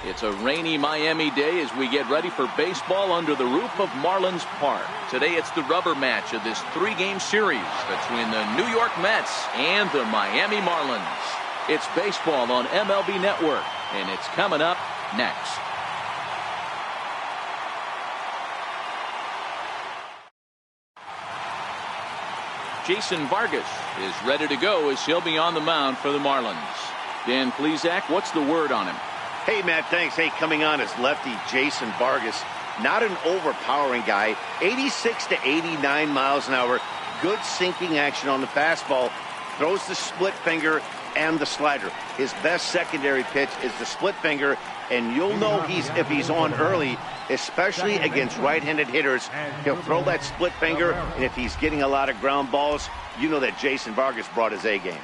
It's a rainy Miami day as we get ready for baseball under the roof of Marlins Park. Today it's the rubber match of this 3-game series between the New York Mets and the Miami Marlins. It's baseball on MLB Network, and it's coming up next. Jason Vargas is ready to go as he'll be on the mound for the Marlins. Dan Plesac, what's the word on him? Hey, Matt, thanks. Hey, coming on is lefty Jason Vargas. Not an overpowering guy. 86 to 89 miles an hour. Good sinking action on the fastball. Throws the split finger and the slider. His best secondary pitch is the split finger, and you'll know if he's on early, especially against right-handed hitters. He'll throw that split finger, and if he's getting a lot of ground balls, you know that Jason Vargas brought his A game.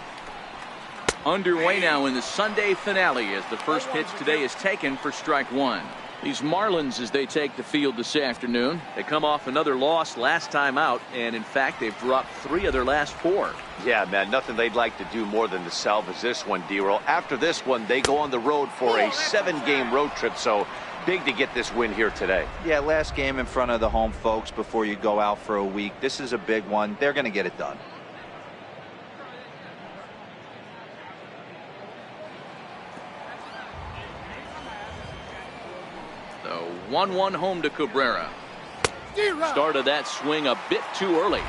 Underway now in the Sunday finale as the first pitch today is taken for strike one. These Marlins, as they take the field this afternoon, they come off another loss last time out, and in fact they've dropped 3 of their last 4. Yeah, man, nothing they'd like to do more than to salvage this one, D-Roll. After this one, they go on the road for a 7-game road trip, so big to get this win here today. Yeah, last game in front of the home folks before you go out for a week. This is a big one. They're going to get it done. The 1-1 home to Cabrera. Started that swing a bit too early.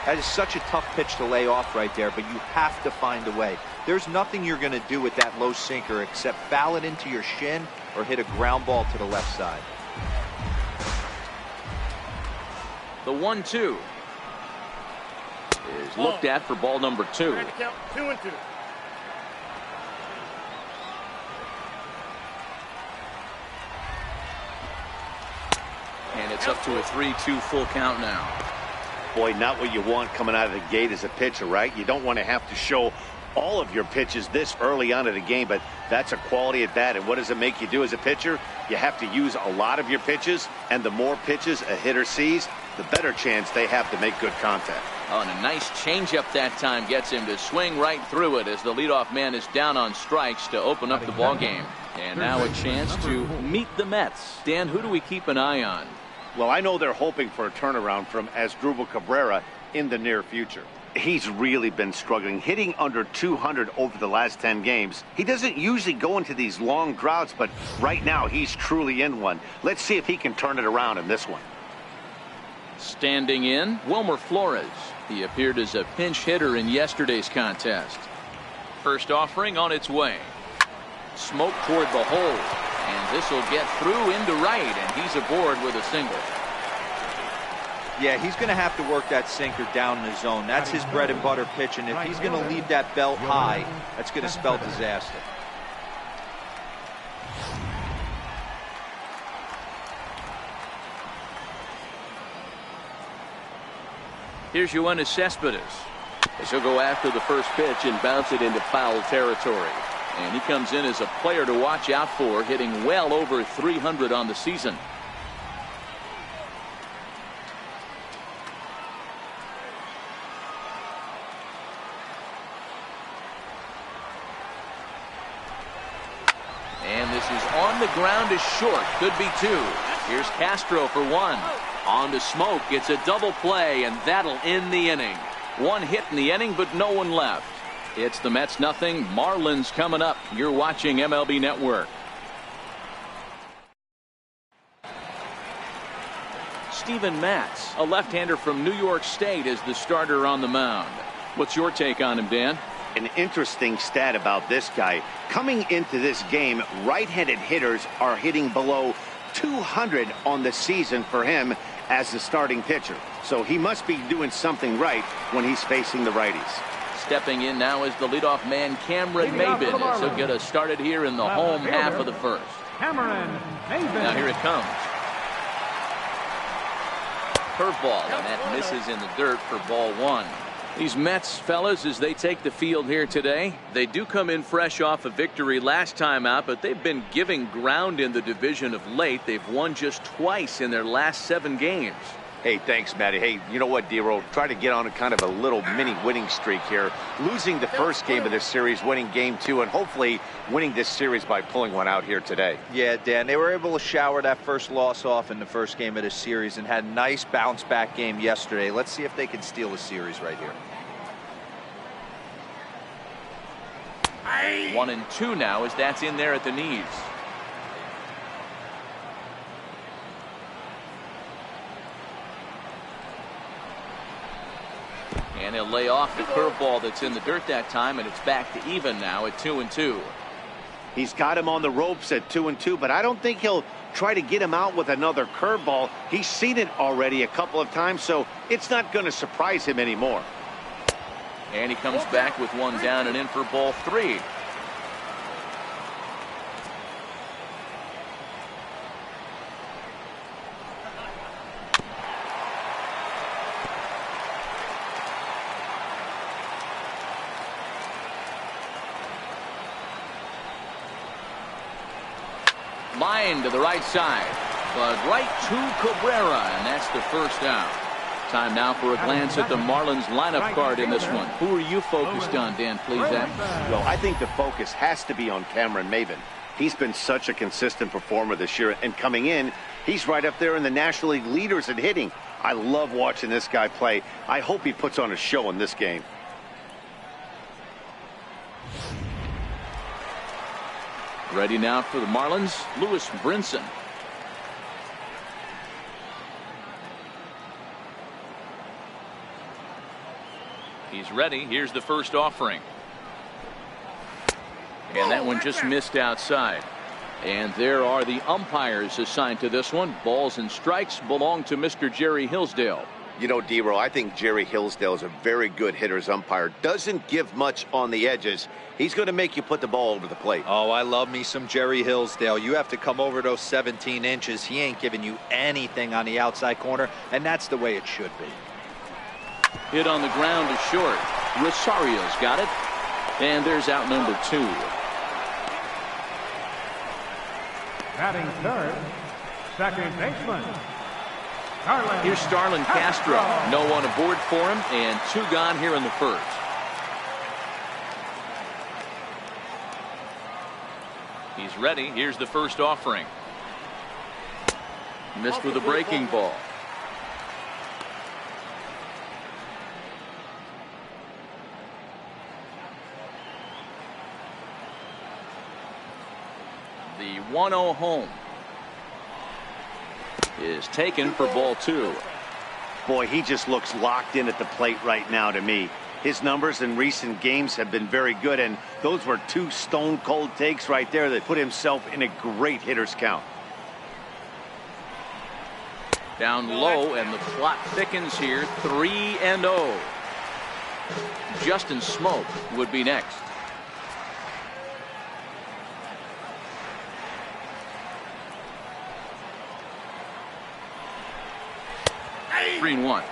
That is such a tough pitch to lay off right there, but you have to find a way. There's nothing you're going to do with that low sinker except foul it into your shin or hit a ground ball to the left side. The 1-2 is looked at for ball number 2. 2-2. And it's up to a 3-2 full count now. Boy, not what you want coming out of the gate as a pitcher, right? You don't want to have to show all of your pitches this early on in the game, but that's a quality at bat. And what does it make you do as a pitcher? You have to use a lot of your pitches, and the more pitches a hitter sees, the better chance they have to make good contact. Oh, and a nice changeup that time gets him to swing right through it as the leadoff man is down on strikes to open up the ball game. And now a chance to meet the Mets. Dan, who do we keep an eye on? Well, I know they're hoping for a turnaround from Asdrubal Cabrera in the near future. He's really been struggling, hitting under 200 over the last 10 games. He doesn't usually go into these long droughts, but right now he's truly in one. Let's see if he can turn it around in this one. Standing in, Wilmer Flores. He appeared as a pinch hitter in yesterday's contest. First offering on its way. Smoke toward the hole. And this will get through into right, and he's aboard with a single. Yeah, he's going to have to work that sinker down in the zone. That's his bread and butter pitch, and if he's going to leave that belt high, that's going to spell disaster. Here's Yoenis Cespedes. As he'll go after the first pitch and bounce it into foul territory. And he comes in as a player to watch out for, hitting well over 300 on the season. And this is on the ground is short. Could be 2. Here's Castro for 1. On to Smoke. It's a double play, and that'll end the inning. 1 hit in the inning, but no one left. It's the Mets nothing. Marlins coming up. You're watching MLB Network. Steven Matz, a left-hander from New York State, is the starter on the mound. What's your take on him, Dan? An interesting stat about this guy. Coming into this game, right-handed hitters are hitting below 200 on the season for him as the starting pitcher. So he must be doing something right when he's facing the righties. Stepping in now is the leadoff man, Cameron Maybin, as he'll get us started here in the home half of the first. Cameron Maybin. Now here it comes. Curveball, and that misses in the dirt for ball 1. These Mets, fellas, as they take the field here today, they do come in fresh off a victory last time out, but they've been giving ground in the division of late. They've won just twice in their last 7 games. Hey, thanks, Matty. Hey, you know what, D-Roll? Try to get on a kind of a little mini winning streak here. Losing the first game of this series, winning game 2, and hopefully winning this series by pulling one out here today. Yeah, Dan, they were able to shower that first loss off in the first game of this series and had a nice bounce-back game yesterday. Let's see if they can steal the series right here. 1-2 now as that's in there at the knees. And he'll lay off the curveball that's in the dirt that time, and it's back to even now at 2-2. He's got him on the ropes at 2-2, but I don't think he'll try to get him out with another curveball. He's seen it already a couple of times, so it's not going to surprise him anymore. And he comes back with one down and in for ball 3. Line to the right side, but right to Cabrera, and that's the first down. Time now for a glance at the Marlins lineup card in this one. Who are you focused on, Dan Plesac? Well, I think the focus has to be on Cameron Maybin. He's been such a consistent performer this year, and coming in, he's right up there in the National League leaders in hitting. I love watching this guy play. I hope he puts on a show in this game. Ready now for the Marlins, Lewis Brinson. He's ready. Here's the first offering. And that one just missed outside. And there are the umpires assigned to this one. Balls and strikes belong to Mr. Jerry Hillsdale. You know, D-Roll, I think Jerry Hillsdale is a very good hitter's umpire. Doesn't give much on the edges. He's going to make you put the ball over the plate. Oh, I love me some Jerry Hillsdale. You have to come over those 17 inches. He ain't giving you anything on the outside corner, and that's the way it should be. Hit on the ground is short. Rosario's got it. And there's out number 2. Batting third, second baseman. Here's Starlin Castro. No one aboard for him, and 2 gone here in the first. He's ready. Here's the first offering. Missed with a breaking ball. The 1-0 home is taken for ball 2. Boy, he just looks locked in at the plate right now to me. His numbers in recent games have been very good, and those were 2 stone-cold takes right there that put himself in a great hitter's count. Down low, and the plot thickens here. 3-0. Justin Smoke would be next. Three and 1.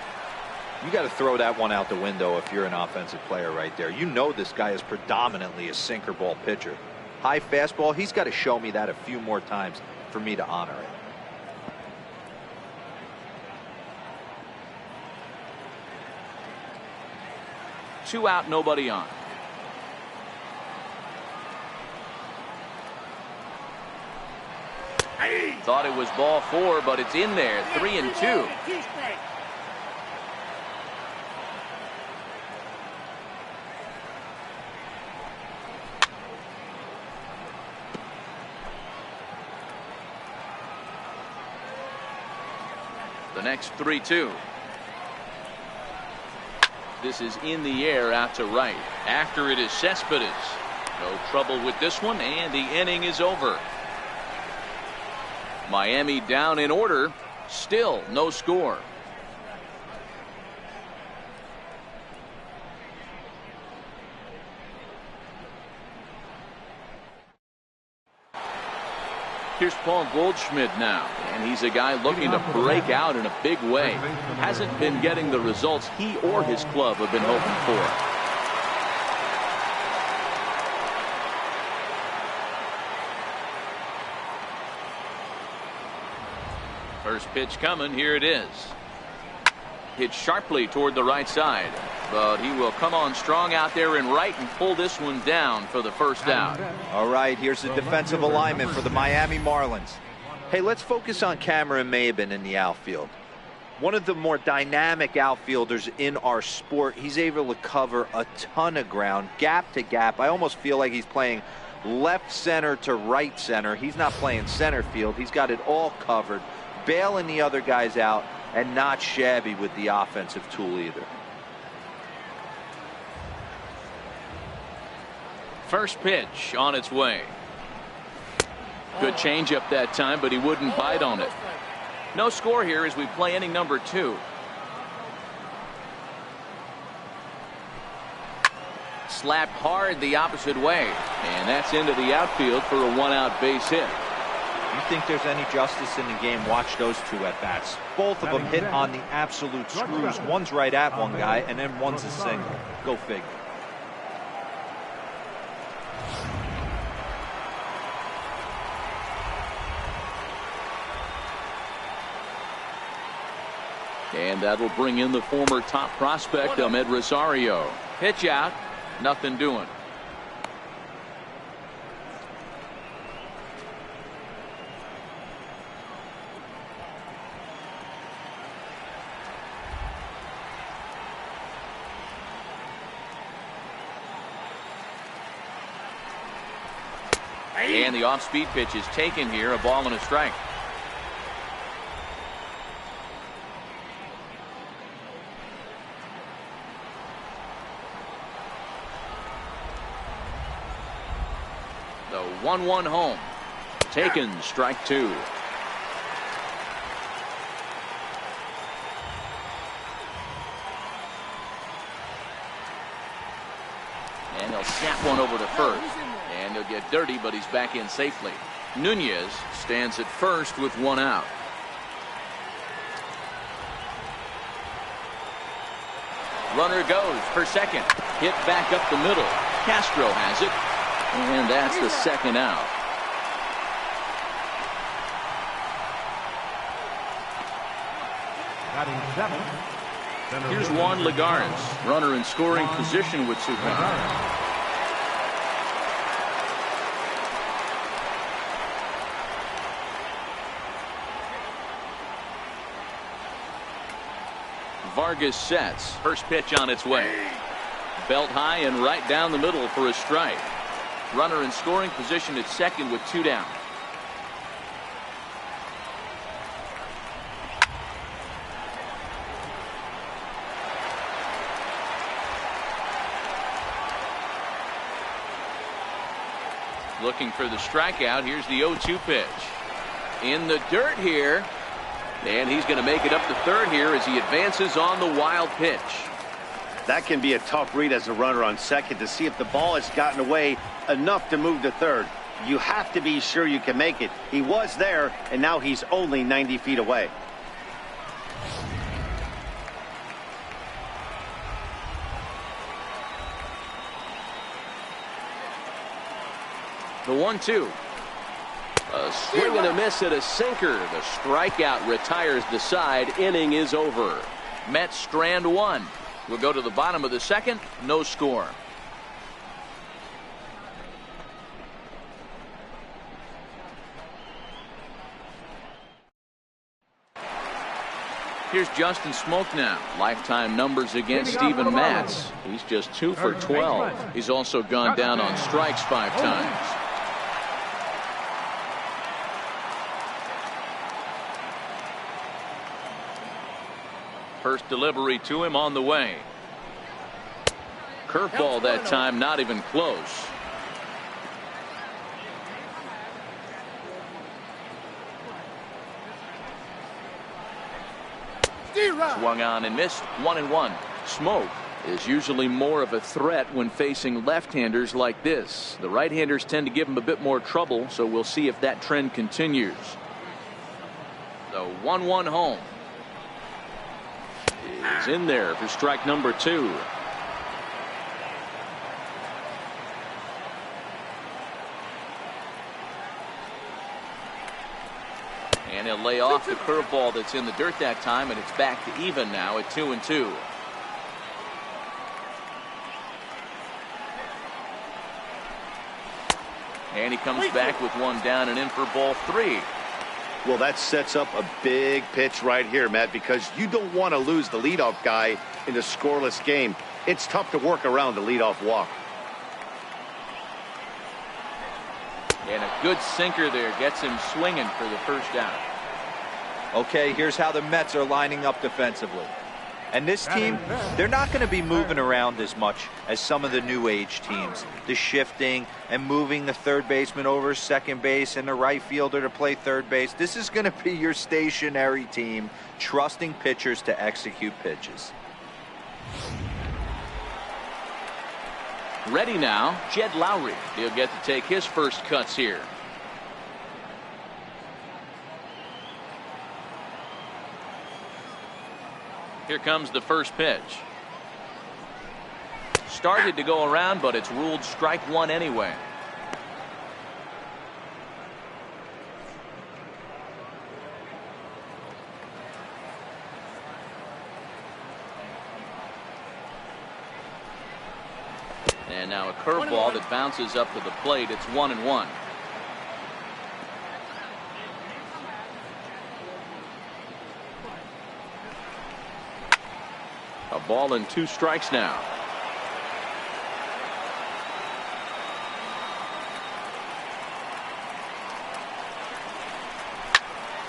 You got to throw that one out the window if you're an offensive player right there. You know this guy is predominantly a sinker ball pitcher. High fastball, he's got to show me that a few more times for me to honor it. Two out, nobody on. Thought it was ball 4, but it's in there. 3-2. The next 3-2. This is in the air out to right. After it is Cespedes. No trouble with this one, and the inning is over. Miami down in order. Still no score. Here's Paul Goldschmidt now, and he's a guy looking to break out in a big way. Hasn't been getting the results he or his club have been hoping for. First pitch coming, here it is. Hit sharply toward the right side, but he will come on strong out there in right and pull this one down for the first out. All right, here's the defensive alignment for the Miami Marlins. Hey, let's focus on Cameron Maybin in the outfield. One of the more dynamic outfielders in our sport. He's able to cover a ton of ground, gap to gap. I almost feel like he's playing left center to right center. He's not playing center field. He's got it all covered, bailing the other guys out, and not shabby with the offensive tool either. First pitch on its way. Good changeup that time, but he wouldn't bite on it. No score here as we play inning number 2. Slapped hard the opposite way, and that's into the outfield for a 1-out base hit. You think there's any justice in the game? Watch those two at bats. Both of them hit on the absolute screws. One's right at one guy, and then one's a single. Go figure. And that'll bring in the former top prospect, Ahmed Rosario. Pitch out, nothing doing. And the off-speed pitch is taken here, a ball and a strike. The 1-1 home. Taken, strike 2. And he'll snap one over to first. And he'll get dirty, but he's back in safely. Nunez stands at first with 1 out. Runner goes for second. Hit back up the middle. Castro has it. And that's the second out. Here's Juan Lagares, runner in scoring position with 2 runs. Vargas sets. First pitch on its way. Belt high and right down the middle for a strike. Runner in scoring position at second with 2 down. Looking for the strikeout. Here's the 0-2 pitch. In the dirt here. And he's going to make it up to third here as he advances on the wild pitch. That can be a tough read as a runner on second to see if the ball has gotten away enough to move to third. You have to be sure you can make it. He was there, and now he's only 90 feet away. The 1-2. A swing and a miss at a sinker. The strikeout retires the side. Inning is over. Mets strand 1. We'll go to the bottom of the second. No score. Here's Justin Smoke now. Lifetime numbers against Steven Matz. He's just 2 for 12. He's also gone down on strikes 5 times. First delivery to him on the way. Curveball that time, not even close. Swung on and missed. 1-1. Smoke is usually more of a threat when facing left-handers like this. The right-handers tend to give him a bit more trouble, so we'll see if that trend continues. The 1-1 home is in there for strike number 2. And he'll lay off the curveball that's in the dirt that time, and it's back to even now at 2-2. And he comes back with one down and in for ball 3. Well, that sets up a big pitch right here, Matt, because you don't want to lose the leadoff guy in a scoreless game. It's tough to work around the leadoff walk. And a good sinker there gets him swinging for the first out. Okay, here's how the Mets are lining up defensively. And this team, they're not going to be moving around as much as some of the new age teams. The shifting and moving the third baseman over second base and the right fielder to play third base. This is going to be your stationary team, trusting pitchers to execute pitches. Ready now, Jed Lowry. He'll get to take his first cuts here. Here comes the first pitch. Started to go around, but it's ruled strike one anyway. And now a curveball that bounces up to the plate. It's 1-1. A ball and 2 strikes now.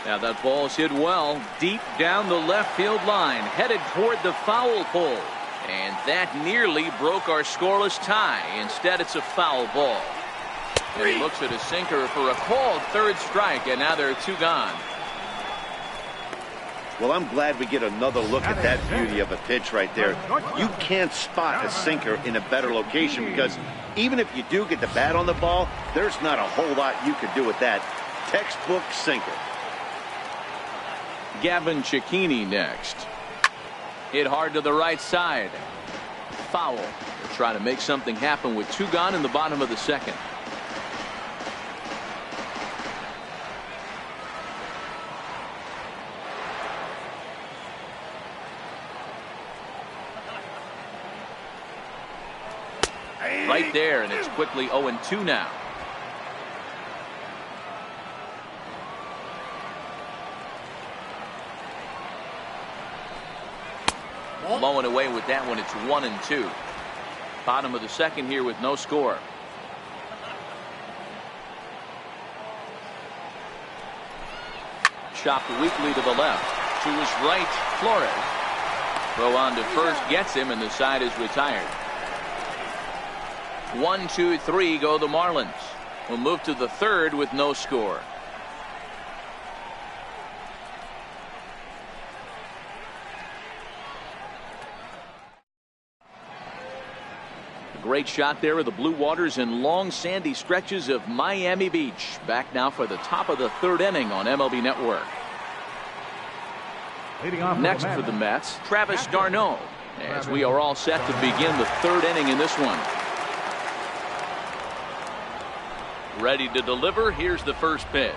Now that ball's hit well deep down the left field line, headed toward the foul pole. And that nearly broke our scoreless tie. Instead, it's a foul ball. And he looks at a sinker for a called third strike, and now there are 2 gone. Well, I'm glad we get another look at that beauty of a pitch right there. You can't spot a sinker in a better location because even if you do get the bat on the ball, there's not a whole lot you can do with that. Textbook sinker. Gavin Cicchini next. Hit hard to the right side. Foul. They're trying to make something happen with 2 gone in the bottom of the second. Right there, and it's quickly 0-2 now. Blowing away with that one. It's 1-2. Bottom of the second here with no score. Chopped weakly to the left. To his right, Flores. Throw on to first gets him, and the side is retired. 1-2-3 go the Marlins. We'll move to the third with no score. A great shot there of the blue waters and long sandy stretches of Miami Beach. Back now for the top of the third inning on MLB Network. Next for the Mets, Travis d'Arnaud, as we are all set to begin the third inning in this one. Ready to deliver. Here's the first pitch.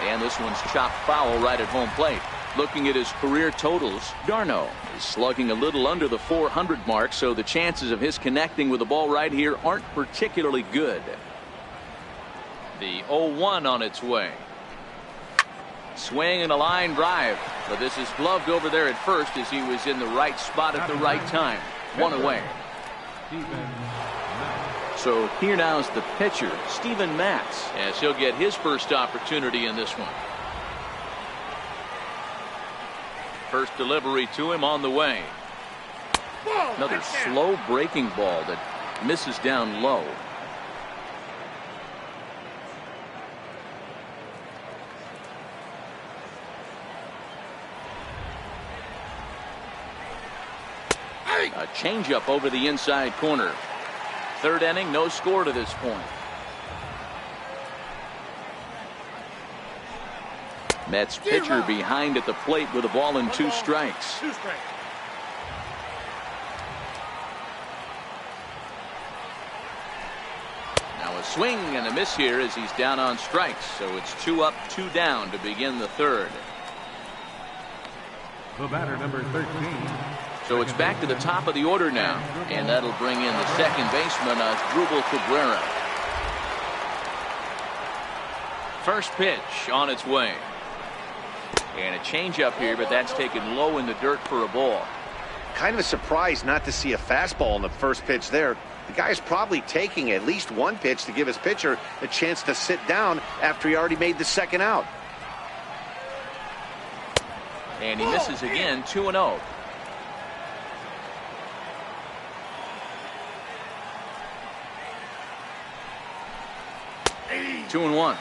And this one's chopped foul right at home plate. Looking at his career totals, d'Arnaud is slugging a little under the 400 mark, so the chances of his connecting with the ball right here aren't particularly good. The 0-1 on its way. Swing and a line drive, but this is gloved over there at first as he was in the right spot at the right time. 1 away. So here now is the pitcher, Steven Matz, as he'll get his first opportunity in this one. First delivery to him on the way. Another slow breaking ball that misses down low. A changeup over the inside corner. Third inning, no score to this point. Mets pitcher behind at the plate with a ball and 2 strikes. Now a Swing and a miss here as he's down on strikes. So it's 2 up, 2 down to begin the third. The batter, number 13. So it's back to the top of the order now. And that'll bring in the second baseman, Asdrubal Cabrera. First pitch on its way. And a changeup here, but that's taken low in the dirt for a ball. Kind of a surprise not to see a fastball on the first pitch there. The guy's probably taking at least one pitch to give his pitcher a chance to sit down after he already made the second out. And he misses again, 2-0. Two and one.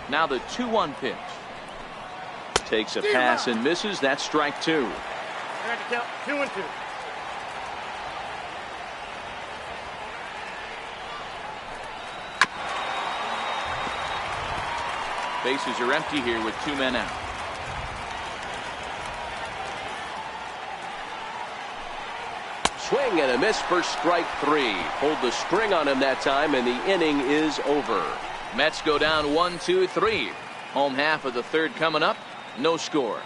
Now the 2-1 pitch. Takes a pass and misses. That's strike 2. All right, count 2-2. Bases are empty here with 2 men out. Swing and a miss for strike 3. Pulled the string on him that time, and the inning is over. Mets go down 1-2-3. Home half of the third coming up. No score.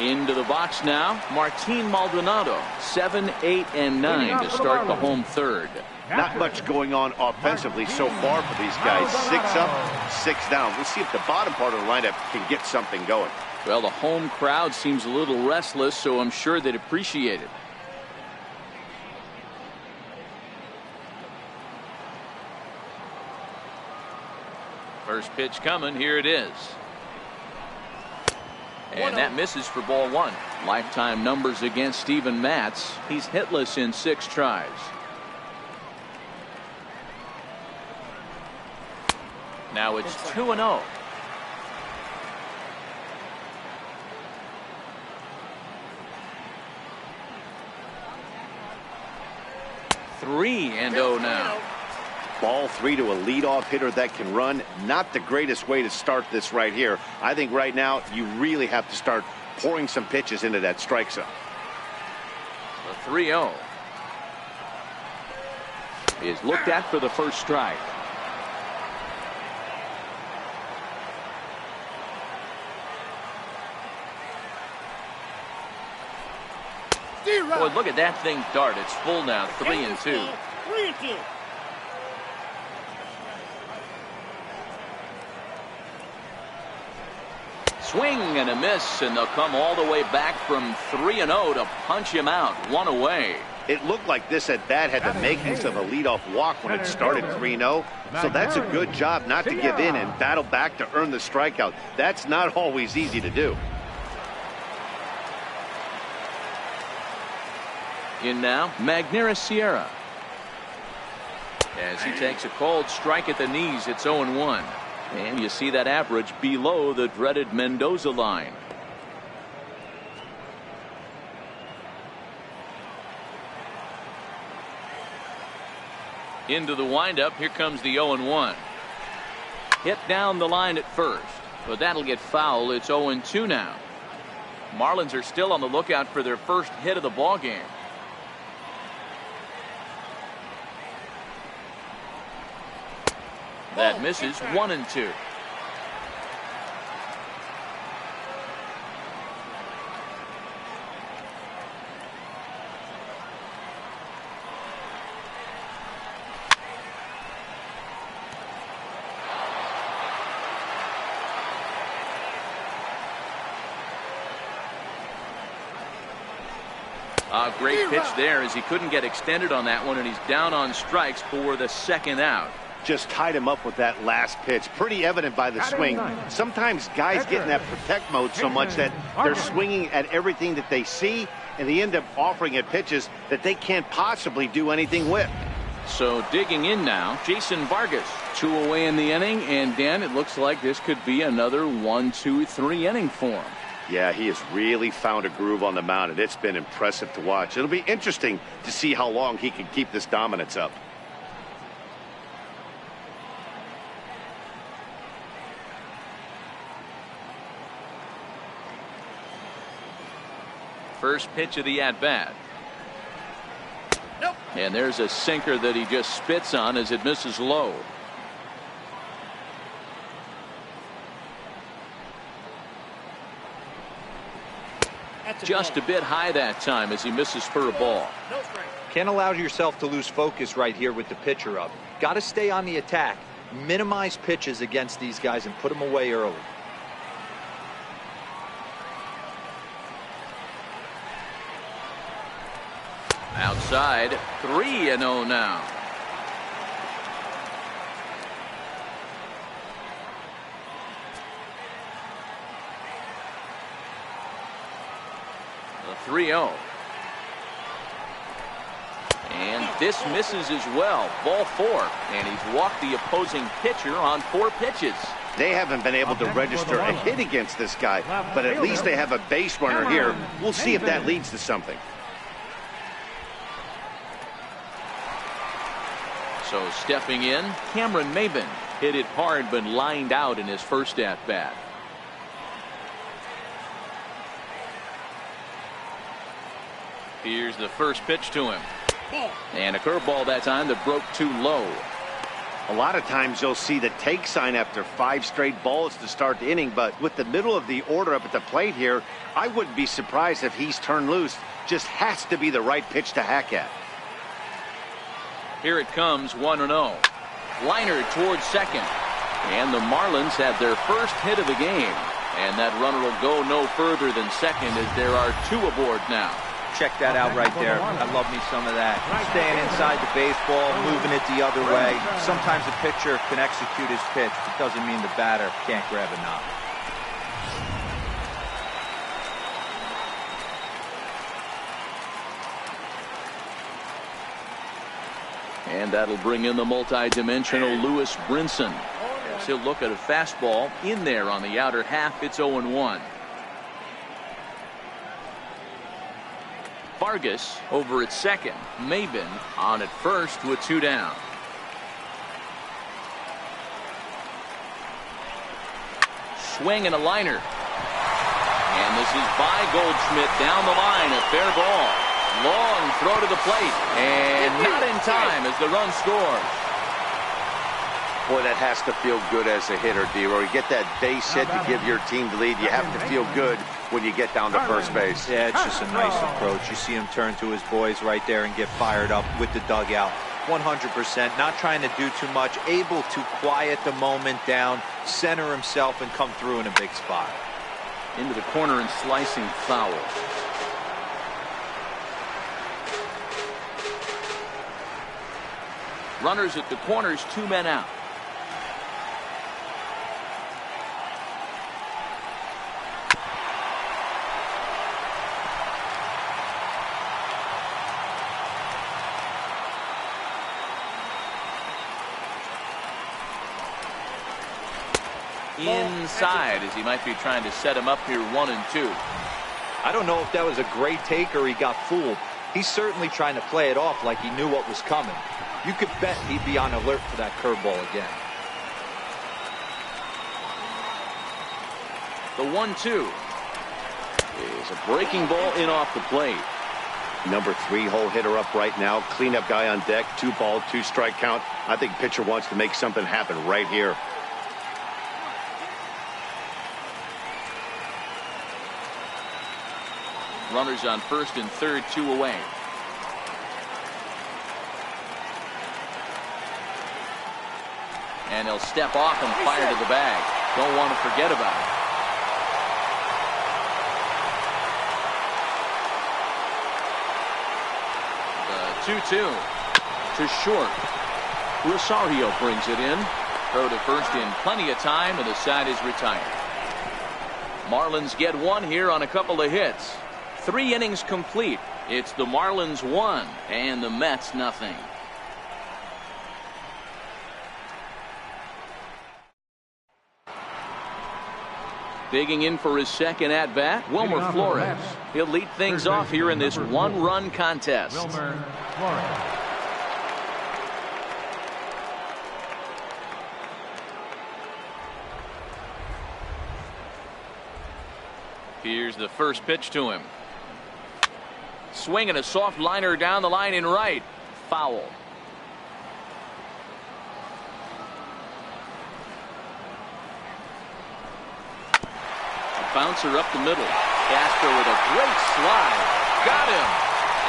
Into the box now, Martin Maldonado, 7, 8, and 9 to start the home third. Not much going on offensively so far for these guys. 6 up, 6 down. We'll see if the bottom part of the lineup can get something going. Well, the home crowd seems a little restless, so I'm sure they'd appreciate it. First pitch coming. Here it is. And that misses for ball 1. Lifetime numbers against Steven Matz. He's hitless in 6 tries. Now it's 2-0. Three and 0 now. Ball 3 to a leadoff hitter that can run. Not the greatest way to start this right here. I think right now you really have to start pouring some pitches into that strike zone. The 3-0 is looked at for the first strike. Boy, look at that thing dart. It's full now. 3-2. 3-2. Swing and a miss, and they'll come all the way back from 3-0 to punch him out. 1 away. It looked like this at bat had the makings of a leadoff walk when it started 3-0. So that's a good job not to give in and battle back to earn the strikeout. That's not always easy to do. In now, Magneuris Sierra. As he takes a cold strike at the knees, it's 0-1. And you see that average below the dreaded Mendoza line. Into the windup. Here comes the 0-1. Hit down the line at first, but that'll get foul. It's 0-2 now. Marlins are still on the lookout for their first hit of the ball game. That misses. 1-2. A great pitch there as he couldn't get extended on that one, and he's down on strikes for the second out. Just tied him up with that last pitch. Pretty evident by the swing. Sometimes guys get in that protect mode so much that they're swinging at everything that they see, and they end up offering it pitches that they can't possibly do anything with. So digging in now, Jason Vargas. 2 away in the inning, and Dan, it looks like this could be another 1-2-3 inning for him. Yeah, he has really found a groove on the mound, and it's been impressive to watch. It'll be interesting to see how long he can keep this dominance up. First pitch of the at-bat. Nope. And there's a sinker that he just spits on as it misses low. Just a bit high that time as he misses for a ball. No strike. Can't allow yourself to lose focus right here with the pitcher up. Got to stay on the attack. Minimize pitches against these guys and put them away early. Outside, 3-0 now. The 3-0. And this misses as well. Ball 4. And he's walked the opposing pitcher on 4 pitches. They haven't been able to register a hit against this guy, but at least they have a base runner here. We'll see if that leads to something. So stepping in, Cameron Maben hit it hard but lined out in his first at-bat. Here's the first pitch to him. And a curveball that time that broke too low. A lot of times you'll see the take sign after 5 straight balls to start the inning, but with the middle of the order up at the plate here, I wouldn't be surprised if he's turned loose. Just has to be the right pitch to hack at. Here it comes, 1-0. Liner towards second. And the Marlins have their first hit of the game. And that runner will go no further than second as there are 2 aboard now. Check that out right there. I love me some of that. Staying inside the baseball, moving it the other way. Sometimes the pitcher can execute his pitch. It doesn't mean the batter can't grab a knob. And that'll bring in the multi-dimensional Lewis Brinson. As he'll look at a fastball in there on the outer half. It's 0-1. Vargas over at second. Maben on at first with 2 down. Swing and a liner. And this is by Goldschmidt down the line. A fair ball. Long throw to the plate. And not in time as the run scores. Boy, that has to feel good as a hitter, D-Roy. You get that base hit to give your team the lead. You have to feel good when you get down to first base. Yeah, it's just a nice approach. You see him turn to his boys right there and get fired up with the dugout. 100%, not trying to do too much, able to quiet the moment down, center himself, and come through in a big spot. Into the corner and slicing foul. Runners at the corners, 2 men out. Inside as he might be trying to set him up here 1-2. I don't know if that was a great take or he got fooled. He's certainly trying to play it off like he knew what was coming. You could bet he'd be on alert for that curveball again. The 1-2 is a breaking ball in off the plate. Number 3 hole hitter up right now. Cleanup guy on deck. 2 ball, 2 strike count. I think pitcher wants to make something happen right here. Runners on first and third, 2 away. And he'll step off and fire to the bag. Don't want to forget about it. The 2-2 to short. Rosario brings it in. Throw to first in plenty of time, and the side is retired. Marlins get 1 here on a couple of hits. 3 innings complete. It's the Marlins 1 and the Mets nothing. Digging in for his second at-bat, Wilmer Flores. He'll lead things off here in this 1-run contest. Wilmer Flores. Here's the first pitch to him. Swinging a soft liner down the line in right. Foul. Bouncer up the middle. Castro with a great slide. Got him.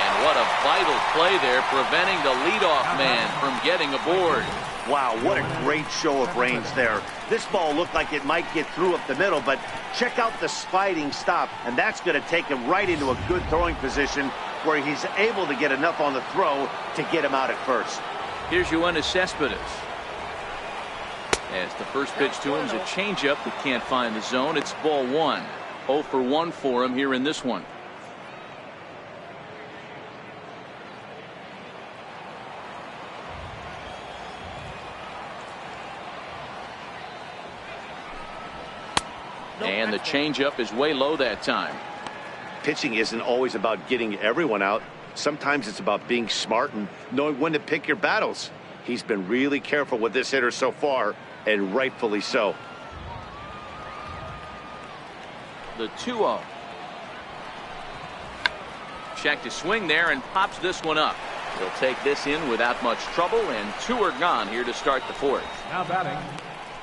And what a vital play there, preventing the leadoff man from getting aboard. Wow, what a great show of range there. This ball looked like it might get through up the middle, but check out the sliding stop, and that's going to take him right into a good throwing position where he's able to get enough on the throw to get him out at first. Here's Yoenis Cespedes. As the first pitch to him is a changeup that can't find the zone. It's ball one. 0 for 1 for him here in this one. And the changeup is way low that time. Pitching isn't always about getting everyone out. Sometimes it's about being smart and knowing when to pick your battles. He's been really careful with this hitter so far, and rightfully so. The 2-0. Check to swing there and pops this one up. He'll take this in without much trouble, and 2 are gone here to start the 4th. Now batting,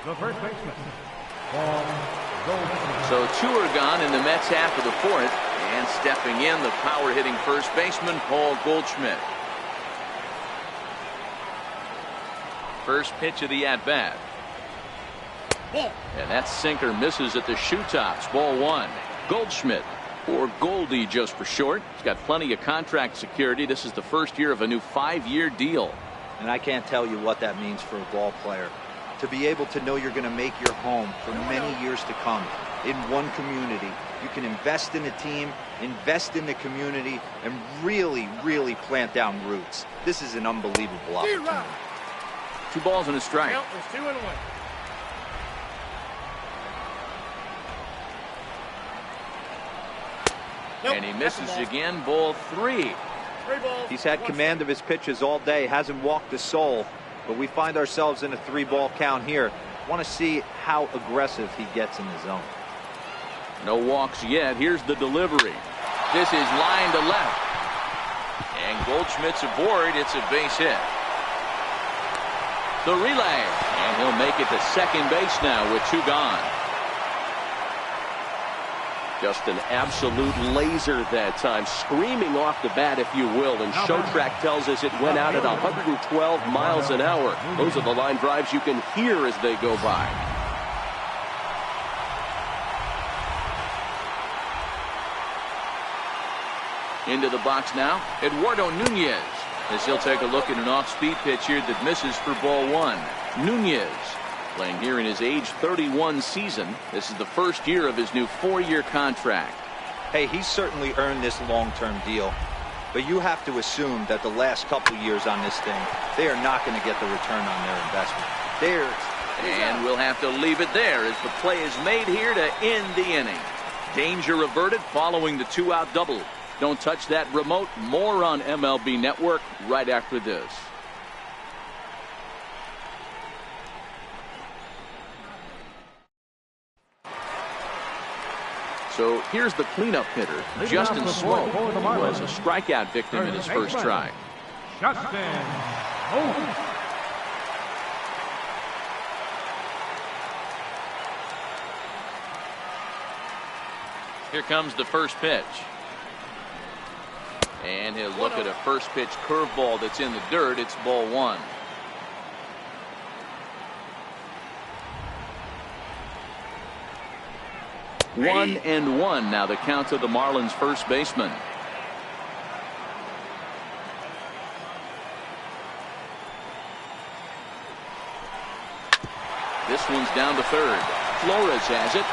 the first baseman, Paul Goldschmidt. So 2 are gone in the Mets half of the 4th, and stepping in, the power-hitting first baseman, Paul Goldschmidt. First pitch of the at-bat. And that sinker misses at the shoe tops. Ball 1. Goldschmidt, or Goldie just for short. He's got plenty of contract security. This is the first year of a new 5-year deal. And I can't tell you what that means for a ball player. To be able to know you're going to make your home for many years to come in one community. You can invest in a team, invest in the community, and really, really plant down roots. This is an unbelievable opportunity. 2 balls and a strike. Count was 2-1. Nope, And he misses again. Ball 3. 3 balls. He's had 1 command of his pitches all day, hasn't walked a soul, but we find ourselves in a 3-ball count here. Want to see how aggressive he gets in the zone. No walks yet. Here's the delivery. This is line to left. And Goldschmidt's aboard. It's a base hit. The relay. And he'll make it to second base now with 2 gone. Just an absolute laser that time, screaming off the bat, if you will. And Showtrack tells us it went out at 112 miles an hour. Those are the line drives you can hear as they go by. Into the box now, Eduardo Nunez, as he'll take a look at an off-speed pitch here that misses for ball 1. Nunez, playing here in his age 31 season. This is the first year of his new 4-year contract. Hey, he's certainly earned this long-term deal, but you have to assume that the last couple years on this thing, they are not going to get the return on their investment. And we'll have to leave it there as the play is made here to end the inning. Danger averted following the 2-out double. Don't touch that remote. More on MLB Network right after this. So here's the cleanup hitter, Justin Smoke, who was a strikeout victim in his first try. Justin Smoke. Here comes the first pitch. And he'll look at a first pitch curveball that's in the dirt. It's ball 1. One and 1 now the count to the Marlins first baseman. This one's down to third. Flores has it.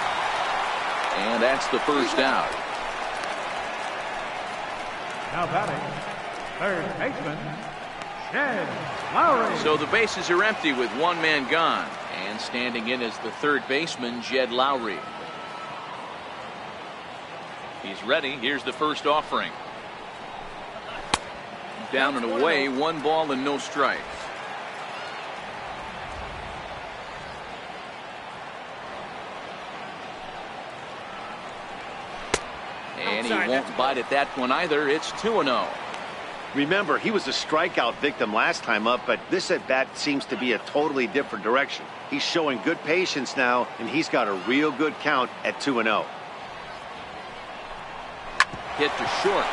And that's the first out. Now batting, third baseman, Jed Lowry. So the bases are empty with 1 man gone. And standing in as the third baseman, Jed Lowry. He's ready. Here's the first offering. Down and away, 1 ball and no strikes. And he won't bite at that one either. It's 2-0. Remember, he was a strikeout victim last time up, but this at bat seems to be a totally different direction. He's showing good patience now, and he's got a real good count at 2-0. Hit to short.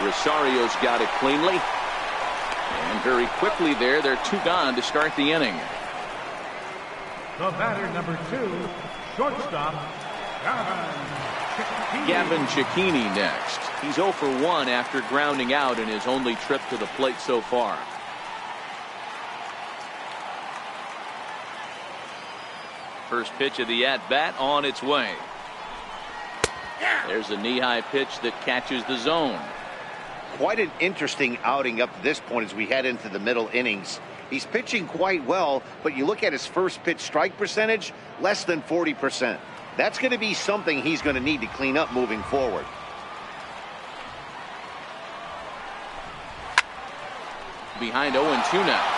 Rosario's got it cleanly. And very quickly there, they're 2 gone to start the inning. The batter, number 2, shortstop, Gavin Cecchini next. He's 0 for 1 after grounding out in his only trip to the plate so far. First pitch of the at-bat on its way. There's a knee-high pitch that catches the zone. Quite an interesting outing up to this point as we head into the middle innings. He's pitching quite well, but you look at his first pitch strike percentage, less than 40%. That's going to be something he's going to need to clean up moving forward. Behind 0-2 now.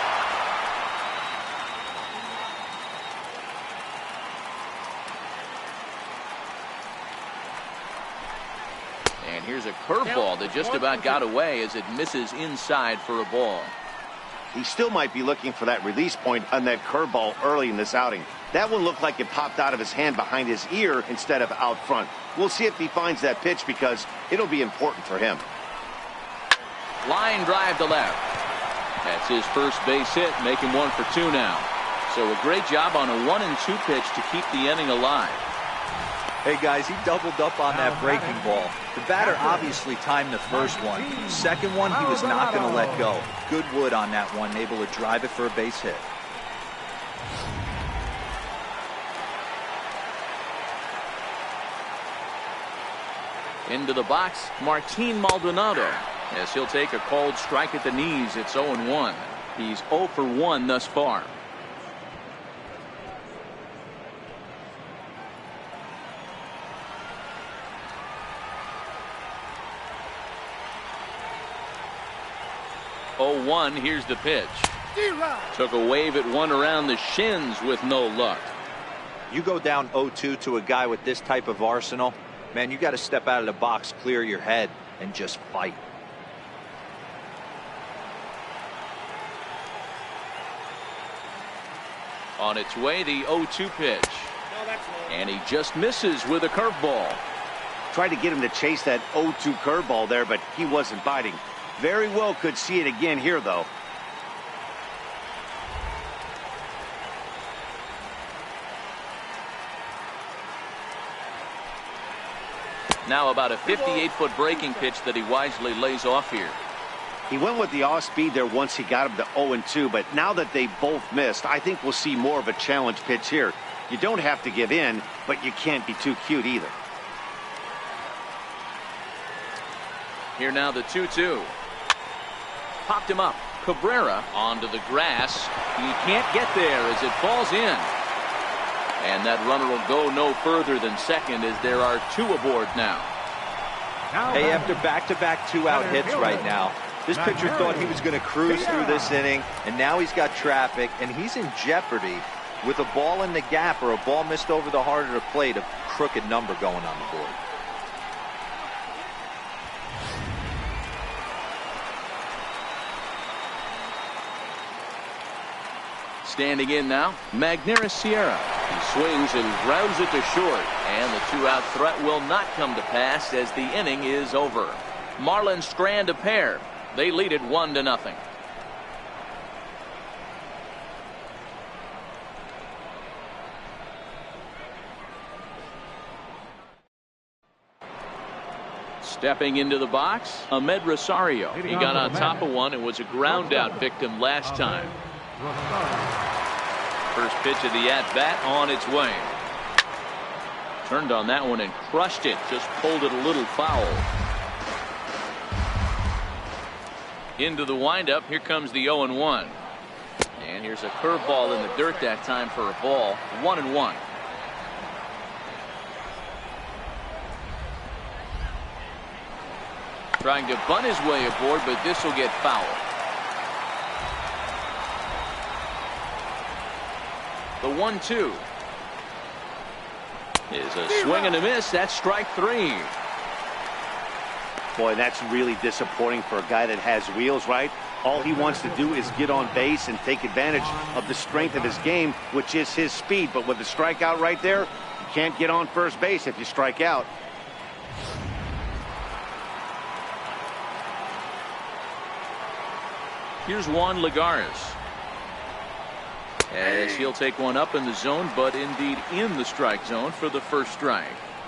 And here's a curveball that just about got away as it misses inside for a ball. He still might be looking for that release point on that curveball early in this outing. That one looked like it popped out of his hand behind his ear instead of out front. We'll see if he finds that pitch because it'll be important for him. Line drive to left. That's his first base hit, making 1 for 2 now. So a great job on a 1-2 pitch to keep the inning alive. Hey guys, he doubled up on that breaking ball. The batter obviously timed the first one. Second one, he was not going to let go. Good wood on that one, able to drive it for a base hit. Into the box, Martin Maldonado, as he'll take a called strike at the knees. It's 0-1. He's 0 for 1 thus far. Here's the pitch. Took a wave at one around the shins with no luck. You go down 0-2 to a guy with this type of arsenal, man, you got to step out of the box, clear your head, and just fight. On its way, the 0-2 pitch. And he just misses with a curveball. Tried to get him to chase that 0-2 curveball there, but he wasn't biting. Very well could see it again here, though. Now about a 58-foot breaking pitch that he wisely lays off here. He went with the off speed there once he got him to 0-2, but now that they both missed, I think we'll see more of a challenge pitch here. You don't have to give in, but you can't be too cute either. Here now the 2-2. Popped him up. Cabrera onto the grass. He can't get there as it falls in. And that runner will go no further than second as there are 2 aboard now. Hey, after back-to-back 2-out hits right now, this pitcher thought he was going to cruise through this inning, and now he's got traffic, and he's in jeopardy with a ball in the gap or a ball missed over the heart of the plate, a crooked number going on the board. Standing in now, Magneuris Sierra. He swings and grounds it to short, and the 2-out threat will not come to pass as the inning is over. Marlins strand a pair. They lead it 1-0. Stepping into the box, Ahmed Rosario. He got on top of one and was a ground out victim last time. First pitch of the at-bat on its way. Turned on that one and crushed it. Just pulled it a little foul. Into the windup. Here comes the 0-1. And here's a curveball in the dirt that time for a ball. 1-1. Trying to bunt his way aboard, but this will get fouled. The 1-2 is a swing and a miss. That's strike 3. Boy, that's really disappointing for a guy that has wheels, right? All he wants to do is get on base and take advantage of the strength of his game, which is his speed. But with the strikeout right there, you can't get on first base if you strike out. Here's Juan Lagares, as he'll take one up in the zone, but indeed in the strike zone for the first strike.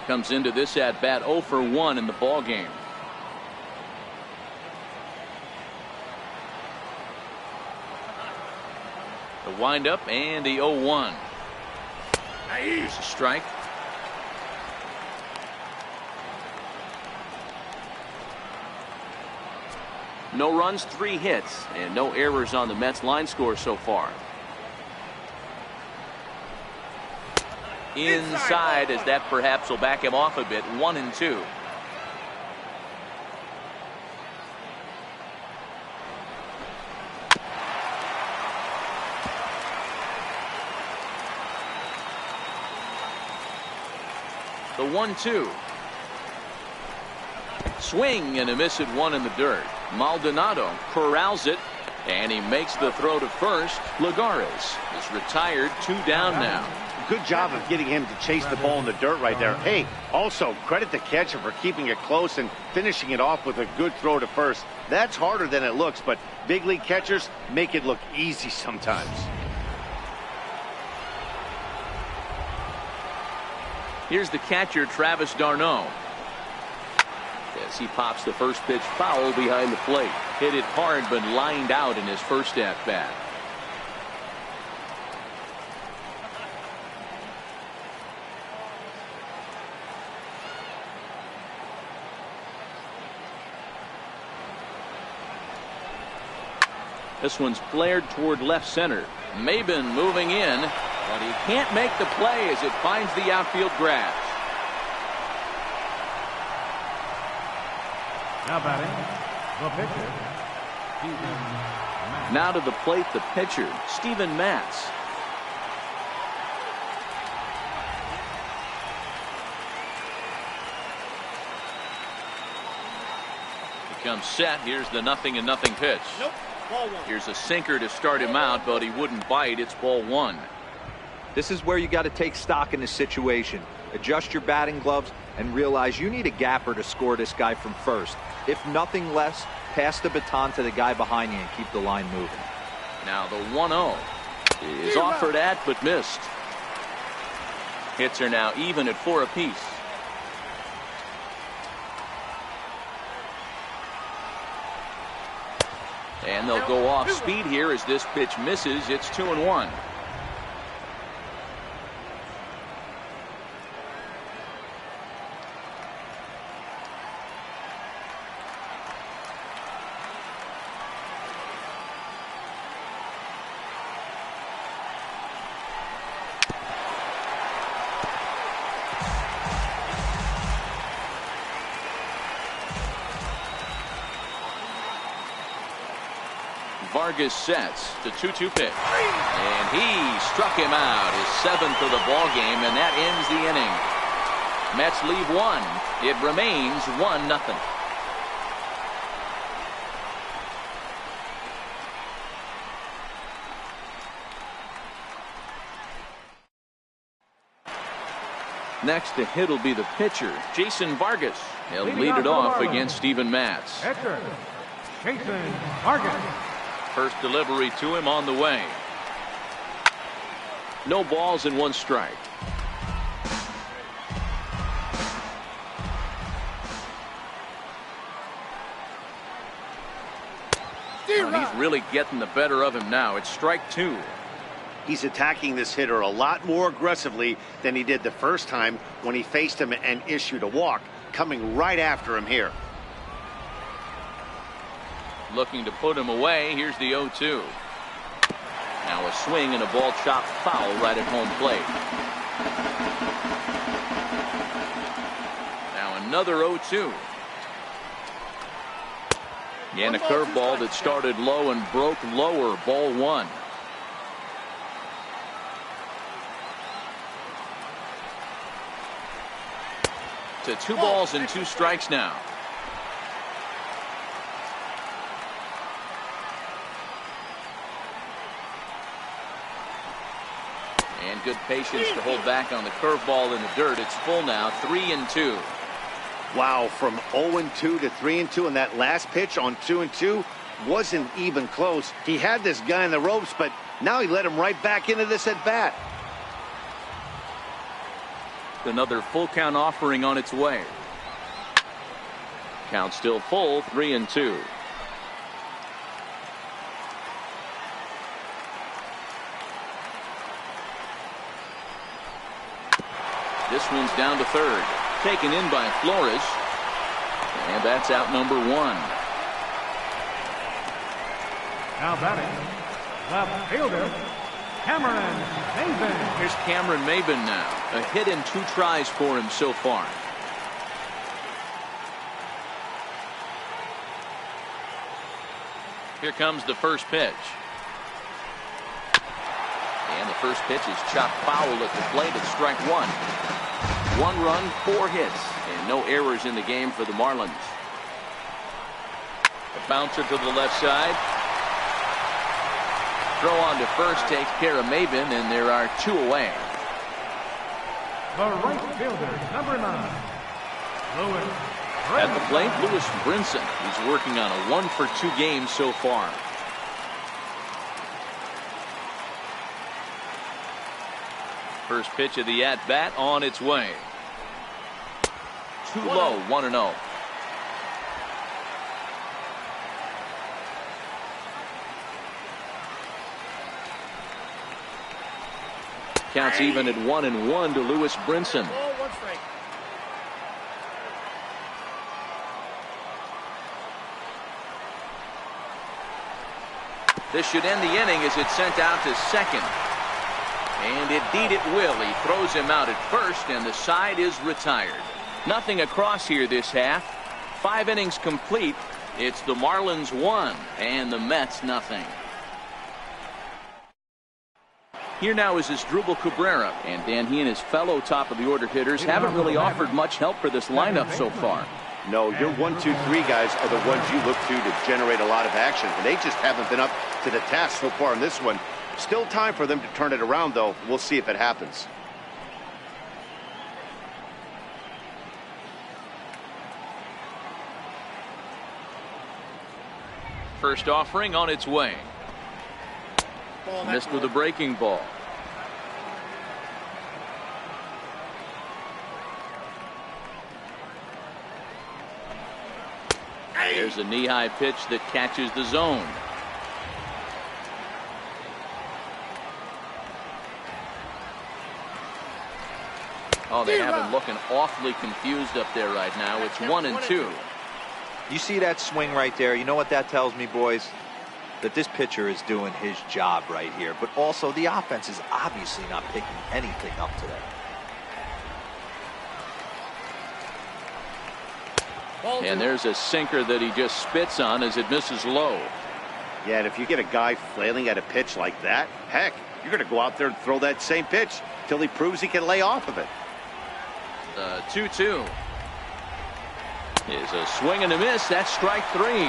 Comes into this at bat 0 for 1 in the ball game. The windup and the 0-1. Here's a strike. No runs, 3 hits, and no errors on the Mets line score so far. Inside, as that perhaps will back him off a bit. 1-2. The 1-2. Swing and a miss at 1 in the dirt. Maldonado corrals it, and he makes the throw to first. Lagares is retired, 2 down now. Good job of getting him to chase the ball in the dirt right there. Hey, also credit the catcher for keeping it close and finishing it off with a good throw to first. That's harder than it looks, but big league catchers make it look easy sometimes. Here's the catcher, Travis d'Arnaud, as he pops the first pitch foul behind the plate. Hit it hard, but lined out in his first at bat. This one's flared toward left center. Maben moving in, but he can't make the play as it finds the outfield grass. Now batting, the pitcher, Steven Matz. Now to the plate, the pitcher, Steven Matz. He comes set. Here's the 0-0 pitch. Nope. Ball 1. Here's a sinker to start him out, but he wouldn't bite. It's ball 1. This is where you got to take stock in this situation. Adjust your batting gloves and realize you need a gapper to score this guy from first. If nothing less, pass the baton to the guy behind you and keep the line moving. Now the 1-0 is offered at but missed. Hits are now even at 4 apiece. And they'll go off speed here as this pitch misses. It's 2-1. Vargas sets the 2-2 pitch, and he struck him out, his 7th of the ball game, and that ends the inning. Mets leave 1. It remains 1-0. Next to hit will be the pitcher, Jason Vargas. He'll lead it off against Steven Matz. Pitcher, Jason Vargas. First delivery to him on the way. No balls and 1 strike. He's really getting the better of him now. It's strike 2. He's attacking this hitter a lot more aggressively than he did the first time when he faced him and issued a walk, coming right after him here. Looking to put him away. Here's the 0-2. Now a swing and a ball chopped foul right at home plate. Now another 0-2. And a curveball that started low and broke lower. Ball 1. To 2 balls and 2 strikes now. good patience to hold back on the curveball in the dirt. It's full now, 3-2. Wow, from 0-2 to 3-2, and that last pitch on 2-2 wasn't even close. He had this guy in the ropes, but now he let him right back into this at bat. Another full count offering on its way. Count still full, 3-2. This one's down to third. Taken in by Flores. And that's out number 1. Now batting, left fielder, Cameron Maben. Here's Cameron Maben now. A hit in 2 tries for him so far. Here comes the first pitch. And the first pitch is chopped foul at the plate at strike 1. 1 run, 4 hits, and no errors in the game for the Marlins. A bouncer to the left side. Throw on to first takes care of Maben, and there are 2 away. The right fielder, number 9, Lewis. At the plate, Lewis Brinson. He's working on a 1-for-2 game so far. First pitch of the at-bat on its way. Too low, 1-0. Counts even at 1-1 to Lewis Brinson. This should end the inning as it's sent out to second. And indeed it will. He throws him out at first, and the side is retired. Nothing across here this half. 5 innings complete. It's the Marlins 1 and the Mets nothing. Here now is Asdrubal Cabrera, and Dan, he and his fellow top of the order hitters haven't really offered much help for this lineup so far. No, your 1, 2, 3 guys are the ones you look to generate a lot of action, and they just haven't been up to the task so far in this one. Still time for them to turn it around, though. We'll see if it happens. First offering on its way. Missed with a breaking ball. There's a knee-high pitch that catches the zone. Oh, they have him looking awfully confused up there right now. It's 1-2. You see that swing right there? You know what that tells me, boys? That this pitcher is doing his job right here. But also, the offense is obviously not picking anything up today. And there's a sinker that he just spits on as it misses low. Yeah, and if you get a guy flailing at a pitch like that, heck, you're going to go out there and throw that same pitch till he proves he can lay off of it. The 2-2 is a swing and a miss. That's strike 3.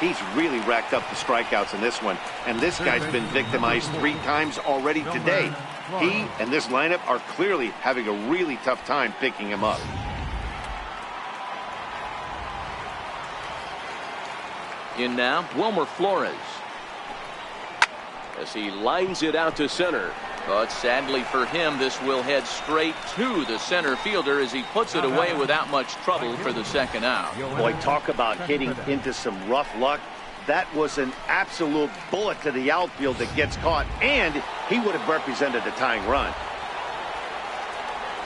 He's really racked up the strikeouts in this one, and this guy's been victimized 3 times already today. He and this lineup are clearly having a really tough time picking him up. In now, Wilmer Flores. As he lines it out to center. But sadly for him, this will head straight to the center fielder as he puts it away without much trouble for the second out. Boy, talk about hitting into some rough luck. That was an absolute bullet to the outfield that gets caught, and he would have represented a tying run.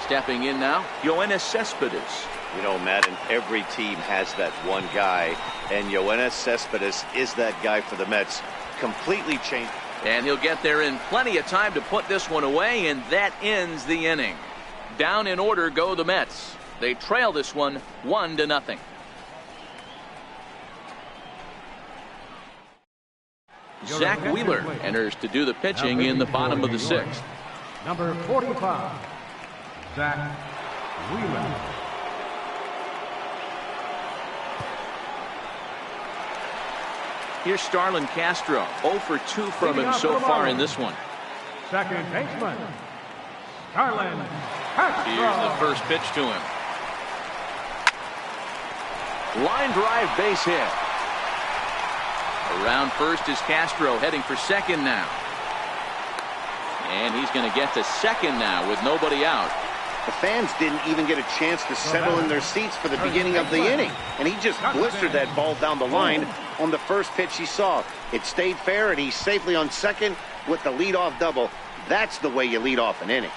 Stepping in now, Yoenis Cespedes. You know, Madden, every team has that one guy, and Yoenis Cespedes is that guy for the Mets. Completely changed. And he'll get there in plenty of time to put this one away, and that ends the inning. Down in order go the Mets. They trail this one 1-0. Zach Wheeler enters to do the pitching in the bottom of the 6th. Number 45, Zach Wheeler. Here's Starlin Castro. 0 for 2 from him so far in this one. Second baseman, Starlin Castro. Here's the first pitch to him. Line drive, base hit. Around first is Castro, heading for second now. And he's going to get to second now with nobody out. The fans didn't even get a chance to settle in their seats for the beginning of the inning. And he just blistered that ball down the line on the first pitch he saw. It stayed fair, and he's safely on second with the leadoff double. That's the way you lead off an inning.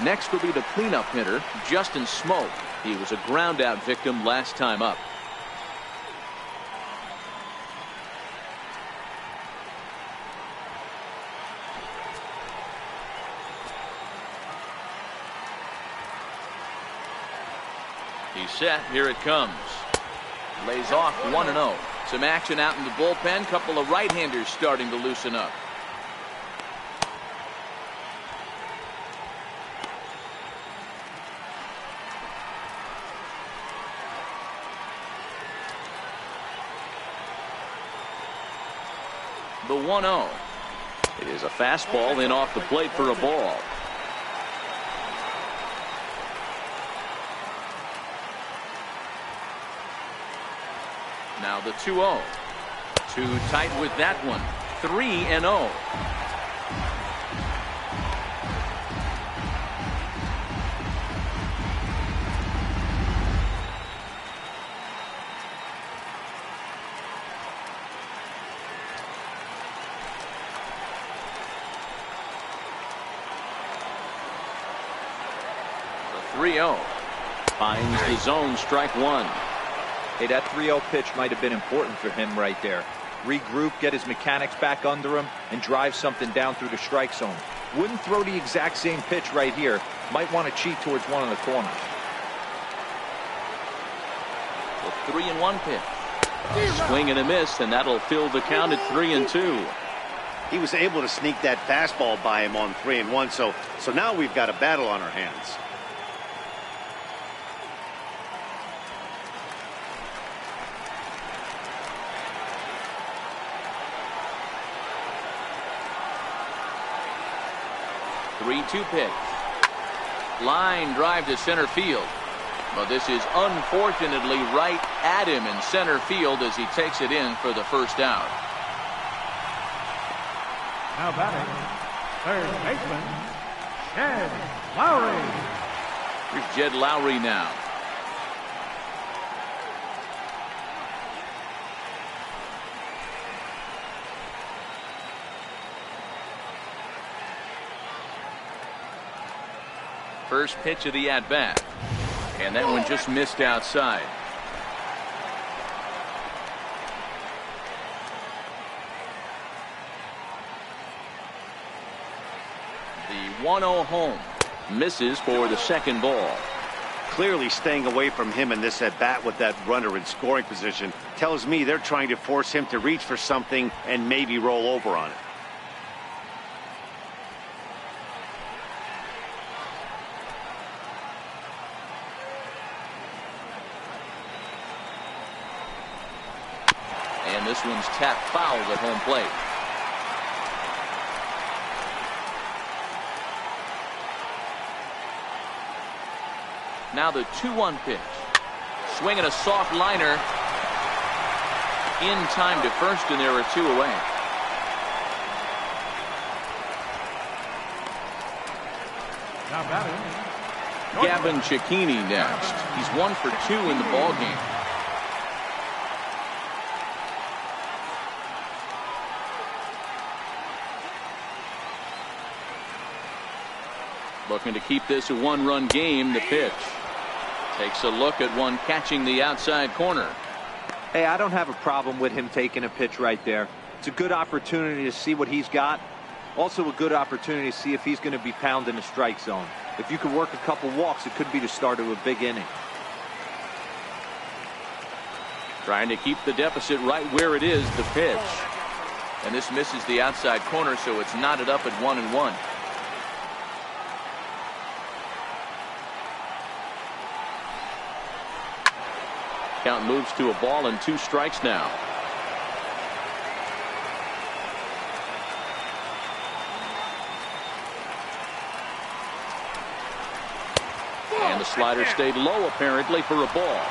Next will be the cleanup hitter, Justin Smoke. He was a ground out victim last time up. He's set. Here it comes. Lays off 1-0. Some action out in the bullpen. Couple of right-handers starting to loosen up. The 1-0. It is a fastball in off the plate for a ball. Now the 2-0. Too tight with that one. 3-0. The 3-0. Finds the zone, strike one. Hey, that 3-0 pitch might have been important for him right there. Regroup, get his mechanics back under him, and drive something down through the strike zone. Wouldn't throw the exact same pitch right here. Might want to cheat towards one of the corners. The 3-1 pitch. Swing and a miss, and that'll fill the count at 3-2. He was able to sneak that fastball by him on 3-1, so now we've got a battle on our hands. The 3-2 pitch. Line drive to center field. But this is unfortunately right at him in center field as he takes it in for the first out. Now batting, third baseman, Jed Lowry. Here's Jed Lowry now. First pitch of the at-bat. And that one just missed outside. The 1-0 home. Misses for the second ball. Clearly staying away from him in this at-bat with that runner in scoring position tells me they're trying to force him to reach for something and maybe roll over on it. And this one's tapped foul at home plate. Now the 2-1 pitch. Swinging a soft liner. In time to first, and there are two away. Now batting, Gavin Cecchini next. He's 1 for 2 in the ballgame. Looking to keep this a one-run game. The pitch. Takes a look at one catching the outside corner. Hey, I don't have a problem with him taking a pitch right there. It's a good opportunity to see what he's got. Also a good opportunity to see if he's going to be pounding the strike zone. If you could work a couple walks, it could be the start of a big inning. Trying to keep the deficit right where it is. The pitch. And this misses the outside corner, so it's knotted up at 1-1. Count moves to a ball and 2 strikes now. And the slider stayed low apparently for a ball.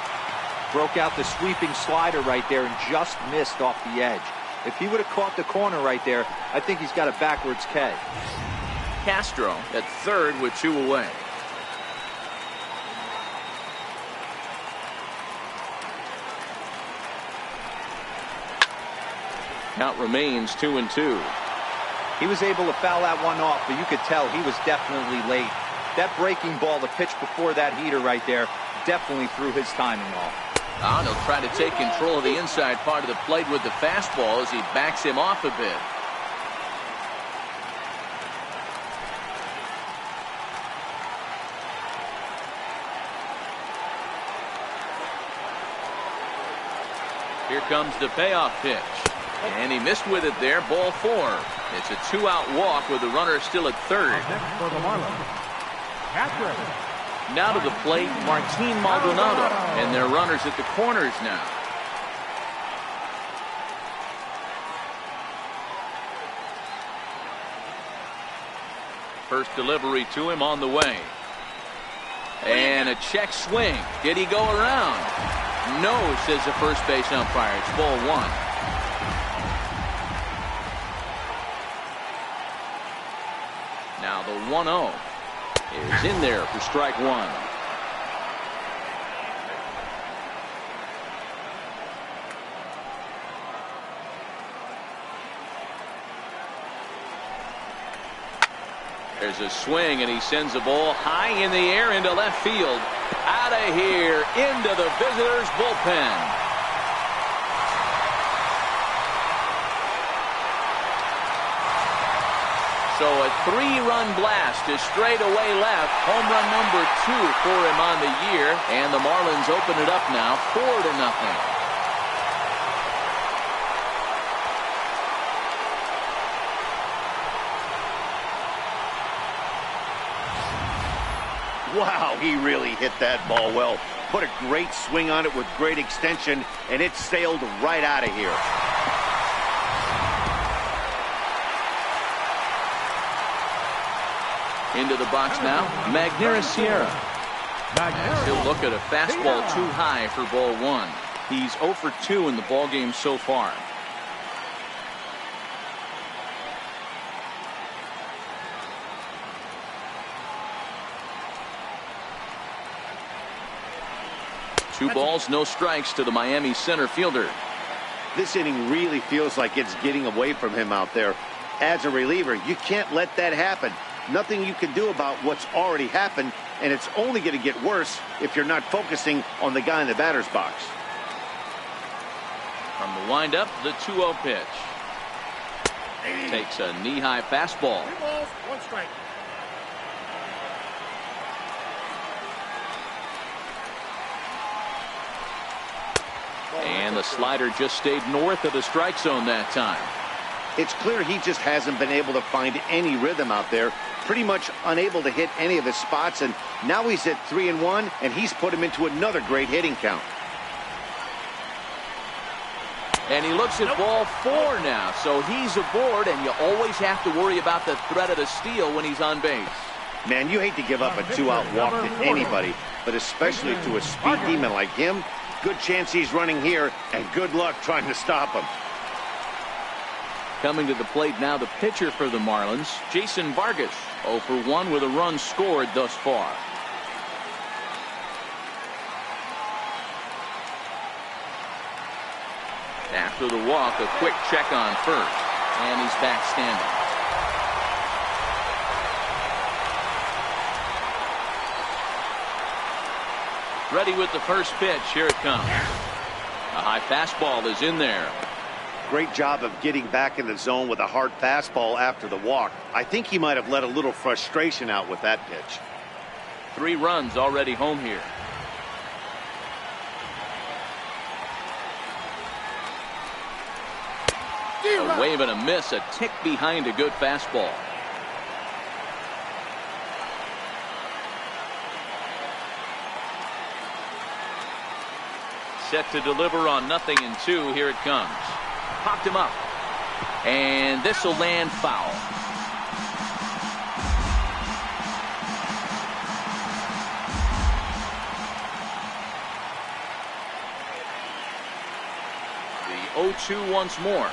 Broke out the sweeping slider right there and just missed off the edge. If he would have caught the corner right there, I think he's got a backwards K. Castro at third with 2 away. Count remains 2-2. He was able to foul that one off, but you could tell he was definitely late. That breaking ball, the pitch before that heater right there, definitely threw his timing off. He'll try to take control of the inside part of the plate with the fastball as he backs him off a bit. Here comes the payoff pitch. And he missed with it there. Ball 4. It's a 2-out walk with the runner still at third. Next for the Marlins, Catherine. Now to the plate, Martin Maldonado. And their runners at the corners now. First delivery to him on the way. And a check swing. Did he go around? No, says the first base umpire. It's ball 1. Now the 1-0 is in there for strike 1. There's a swing and he sends the ball high in the air into left field. Out of here into the visitors' bullpen. So a 3-run blast to straightaway left. Home run number 2 for him on the year. And the Marlins open it up now 4-0. Wow, he really hit that ball well. Put a great swing on it with great extension, and it sailed right out of here. Into the box now, Magneuris Sierra. He'll look at a fastball too high for ball 1. He's 0 for 2 in the ball game so far. Two balls, no strikes to the Miami center fielder. This inning really feels like it's getting away from him out there. As a reliever, you can't let that happen. Nothing you can do about what's already happened, and it's only going to get worse if you're not focusing on the guy in the batter's box. From the windup, the 2-0 pitch. Takes a knee-high fastball. 2 balls, 1 strike. And the slider just stayed north of the strike zone that time. It's clear he just hasn't been able to find any rhythm out there. Pretty much unable to hit any of his spots, and now he's at 3-1, and he's put him into another great hitting count. And he looks at ball 4 now, so he's aboard, and you always have to worry about the threat of the steal when he's on base. Man, you hate to give up a 2-out walk to anybody, but especially to a speed demon like him. Good chance he's running here, and good luck trying to stop him. Coming to the plate now, the pitcher for the Marlins, Jason Vargas, 0 for 1 with a run scored thus far. After the walk, a quick check on first, and he's back standing. Ready with the first pitch. Here it comes. A high fastball is in there. Great job of getting back in the zone with a hard fastball after the walk. I think he might have let a little frustration out with that pitch. 3 runs already home here. A wave and a miss, a tick behind a good fastball. Set to deliver on 0-2. Here it comes. Popped him up. And this will land foul. The 0-2 once more.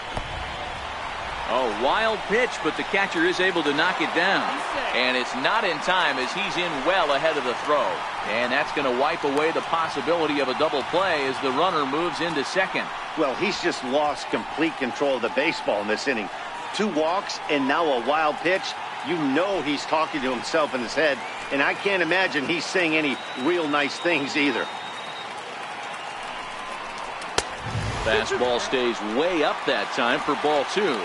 A wild pitch, but the catcher is able to knock it down. And it's not in time as he's in well ahead of the throw. And that's going to wipe away the possibility of a double play as the runner moves into second. Well, he's just lost complete control of the baseball in this inning. 2 walks and now a wild pitch. You know he's talking to himself in his head. And I can't imagine he's saying any real nice things either. Fastball stays way up that time for ball 2.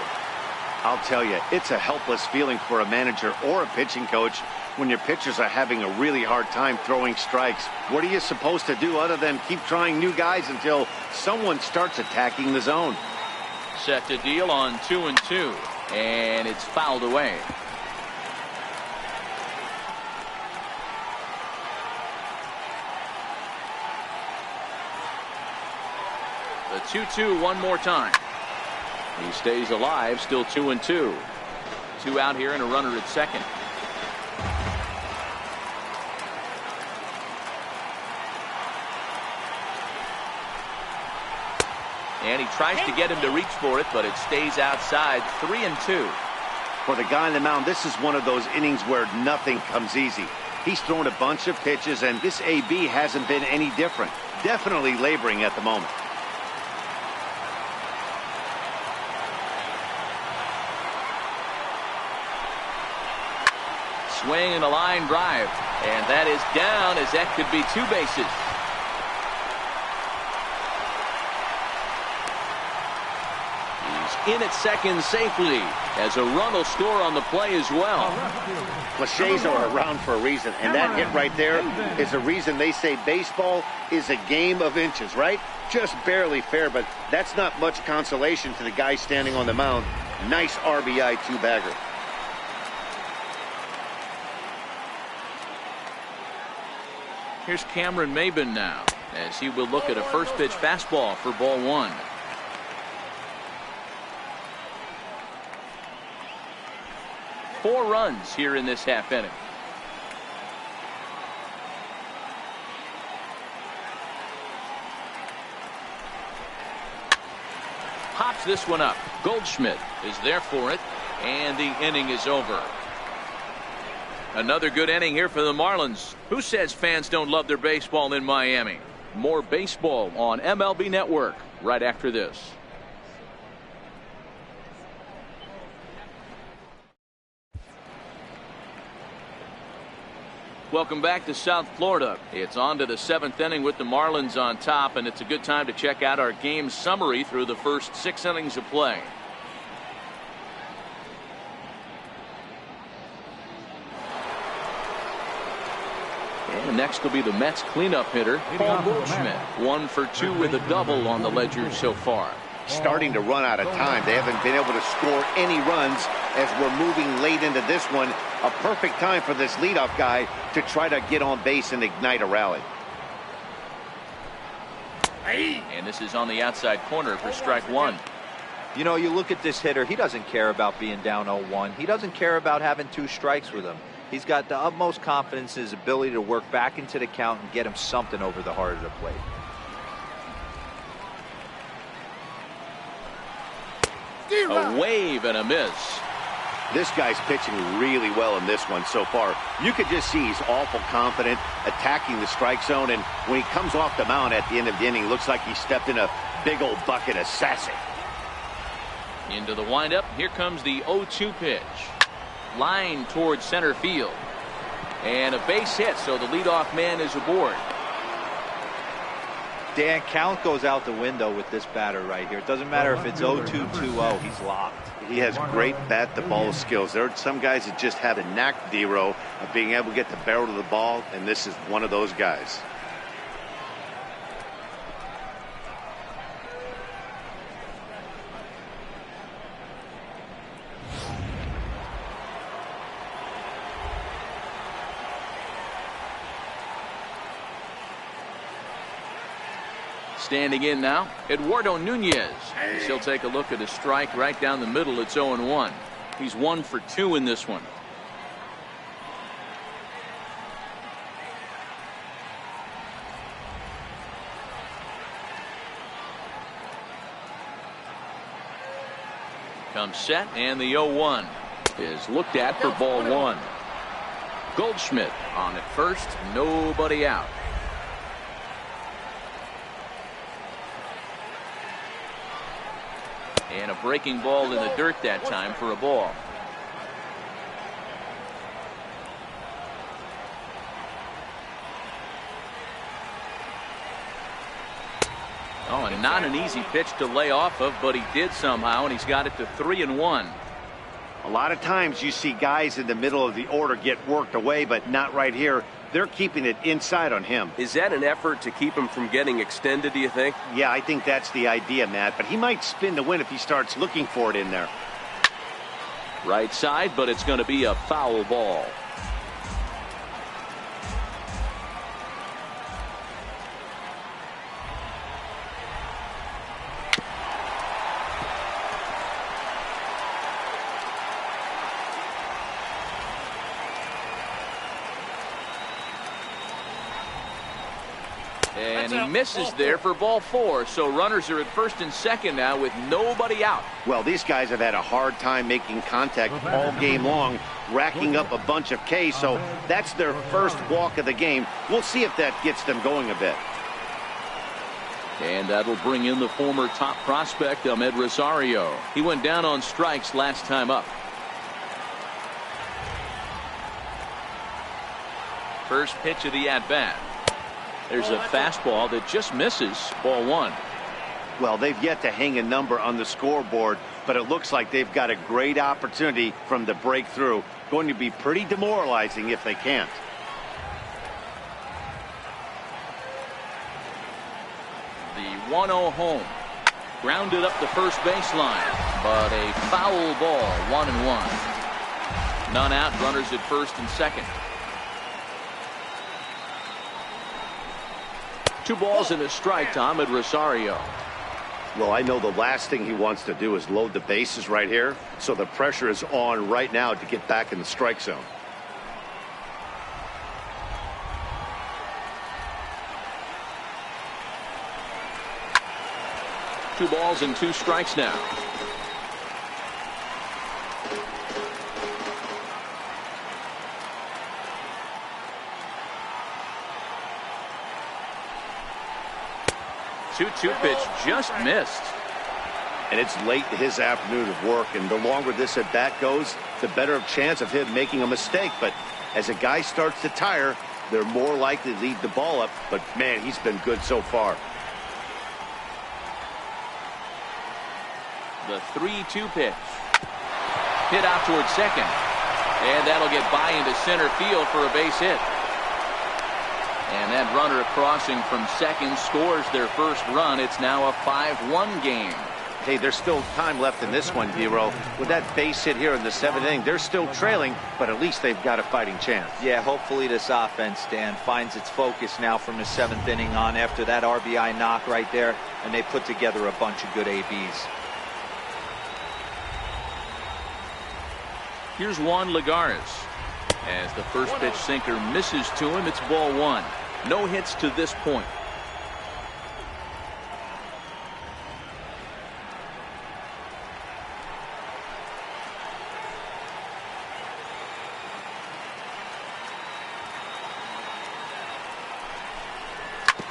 I'll tell you, it's a helpless feeling for a manager or a pitching coach when your pitchers are having a really hard time throwing strikes. What are you supposed to do other than keep trying new guys until someone starts attacking the zone? Set to deal on 2-2, and it's fouled away. The 2-2 one more time. He stays alive, still 2-2. 2 out here and a runner at second. And he tries to get him to reach for it, but it stays outside. 3-2. For the guy on the mound, this is one of those innings where nothing comes easy. He's thrown a bunch of pitches, and this AB hasn't been any different. Definitely laboring at the moment. Swing and a line drive. And that is down, as that could be 2 bases. He's in at second safely, as a run will score on the play as well. Cliches are around for a reason, and that hit right there is a reason they say baseball is a game of inches, right? Just barely fair, but that's not much consolation to the guy standing on the mound. Nice RBI 2-bagger. Here's Cameron Maben now, as he will look at a first pitch fastball for ball 1. Four runs here in this half inning. Pops this one up. Goldschmidt is there for it, and the inning is over. Another good inning here for the Marlins. Who says fans don't love their baseball in Miami? More baseball on MLB Network right after this. Welcome back to South Florida. It's on to the 7th inning with the Marlins on top, and it's a good time to check out our game summary through the first 6 innings of play. And next will be the Mets cleanup hitter, Paul Goldschmidt. 1 for 2 with a double on the ledger so far. Starting to run out of time. They haven't been able to score any runs as we're moving late into this one. A perfect time for this leadoff guy to try to get on base and ignite a rally. And this is on the outside corner for strike 1. You know, you look at this hitter, he doesn't care about being down 0-1. He doesn't care about having 2 strikes with him. He's got the utmost confidence in his ability to work back into the count and get him something over the heart of the plate. A wave and a miss. This guy's pitching really well in this one so far. You could just see he's awful confident, attacking the strike zone, and when he comes off the mound at the end of the inning, looks like he stepped in a big old bucket of sassy. Into the windup. Here comes the 0-2 pitch. Line towards center field. And a base hit, so the leadoff man is aboard. Dan, count goes out the window with this batter right here. It doesn't matter if it's 0-2, 2-0. He's locked. He has great bat-to-ball skills. There are some guys that just have a knack, D-Row, of being able to get the barrel to the ball, and this is one of those guys. Standing in now, Eduardo Nunez. He'll take a look at a strike right down the middle. It's 0-1. He's 1 for 2 in this one. Comes set, and the 0-1 is looked at for ball 1. Goldschmidt on at first, nobody out. And a breaking ball in the dirt that time for a ball. Oh, and not an easy pitch to lay off of, but he did somehow, and he's got it to 3-1. A lot of times you see guys in the middle of the order get worked away, but not right here. They're keeping it inside on him. Is that an effort to keep him from getting extended, do you think? Yeah, I think that's the idea, Matt, but he might spin the win if he starts looking for it in there. Right side, but it's going to be a foul ball. And he misses there for ball 4. So runners are at first and second now with nobody out. Well, these guys have had a hard time making contact all game long, racking up a bunch of Ks. So that's their first walk of the game. We'll see if that gets them going a bit. And that'll bring in the former top prospect, Ahmed Rosario. He went down on strikes last time up. First pitch of the at-bat. There's a fastball that just misses. Ball 1. Well, they've yet to hang a number on the scoreboard, but it looks like they've got a great opportunity from the breakthrough. Going to be pretty demoralizing if they can't. The 1-0 home. Grounded up the first baseline, but a foul ball. 1-1. None out. Runners at first and second. 2 balls and a strike to Ahmed Rosario. Well, I know the last thing he wants to do is load the bases right here, so the pressure is on right now to get back in the strike zone. Two balls and 2 strikes now. Two pitch just missed. And it's late in his afternoon of work, and the longer this at bat goes, the better chance of him making a mistake. But as a guy starts to tire, they're more likely to leave the ball up. But man, he's been good so far. The 3-2 pitch. Hit out towards second. And that'll get by into center field for a base hit. And that runner crossing from second scores their first run. It's now a 5-1 game. Hey, there's still time left in this one, Dero. With that base hit here in the 7th inning, they're still trailing, but at least they've got a fighting chance. Yeah, hopefully this offense, Dan, finds its focus now from the 7th inning on after that RBI knock right there, and they put together a bunch of good ABs. Here's Juan Lagares. As the first pitch sinker misses to him, it's ball 1. No hits to this point.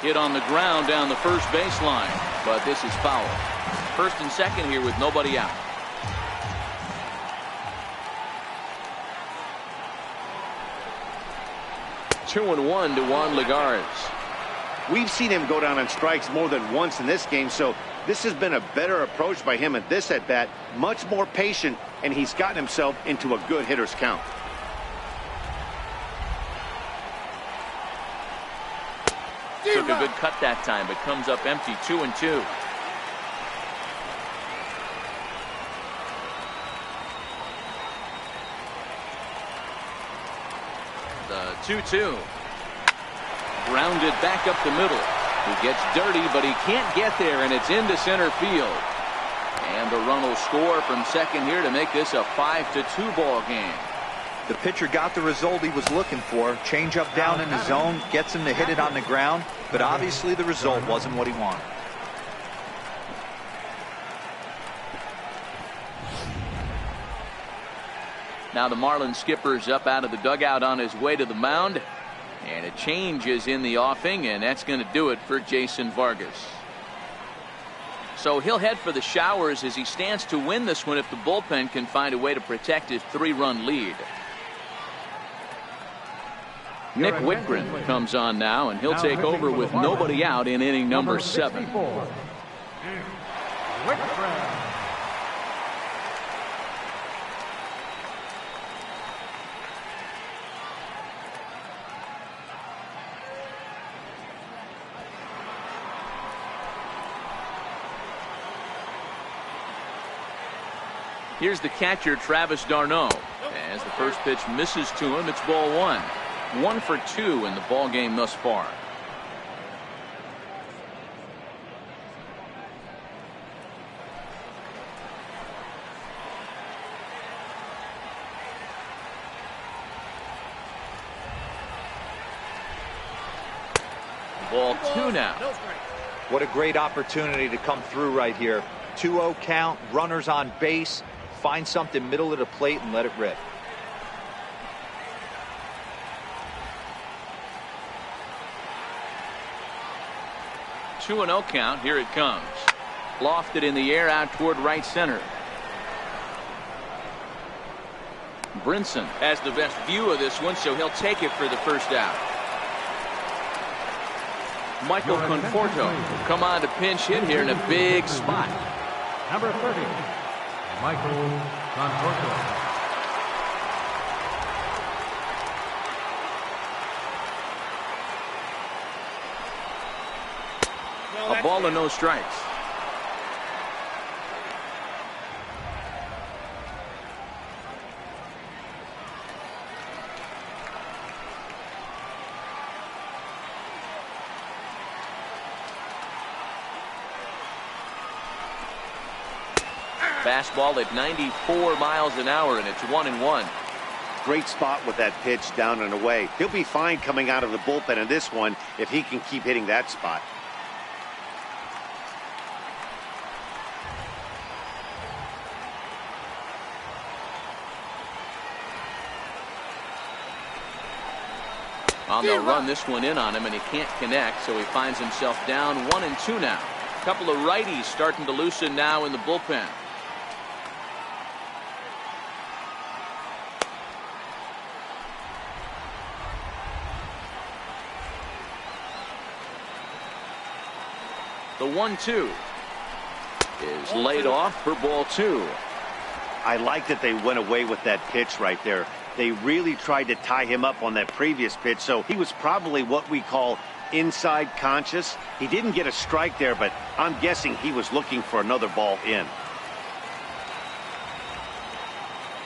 Hit on the ground down the first baseline, but this is foul. First and second here with nobody out. Two and 1 to Juan Lagares. We've seen him go down on strikes more than once in this game, so this has been a better approach by him at this at-bat. Much more patient, and he's gotten himself into a good hitter's count. Took a good cut that time, but comes up empty. 2 and 2. The 2-2. Grounded back up the middle. He gets dirty, but he can't get there, and it's into center field. And the run will score from second here to make this a 5-2 ball game. The pitcher got the result he was looking for. Change up down in the zone, gets him to hit it on the ground, but obviously the result wasn't what he wanted. Now the Marlins skipper's up out of the dugout on his way to the mound. And a change is in the offing, and that's going to do it for Jason Vargas. So he'll head for the showers as he stands to win this one if the bullpen can find a way to protect his 3-run lead. Nick Whitgren comes on now, and he'll take over with nobody out in inning number 7. Here's the catcher, Travis d'Arnaud. As the first pitch misses to him, it's ball 1. 1 for 2 in the ball game thus far. Ball 2 now. What a great opportunity to come through right here. 2-0 count, runners on base. Find something middle of the plate and let it rip. Two and 0 count. Here it comes. Lofted in the air out toward right center. Brinson has the best view of this one, so he'll take it for the first out. Michael Conforto will come on to pinch hit here in a big spot. Number 30, Michael Conforto. A ball and no strikes. Fastball at 94 miles an hour, and it's 1-1. Great spot with that pitch down and away. He'll be fine coming out of the bullpen in this one if he can keep hitting that spot. Well, they'll run this one in on him, and he can't connect, so he finds himself down 1-2 now. A couple of righties starting to loosen now in the bullpen. The 1-2 is laid off for ball 2. I like that they went away with that pitch right there. They really tried to tie him up on that previous pitch, so he was probably what we call inside conscious. He didn't get a strike there, but I'm guessing he was looking for another ball in.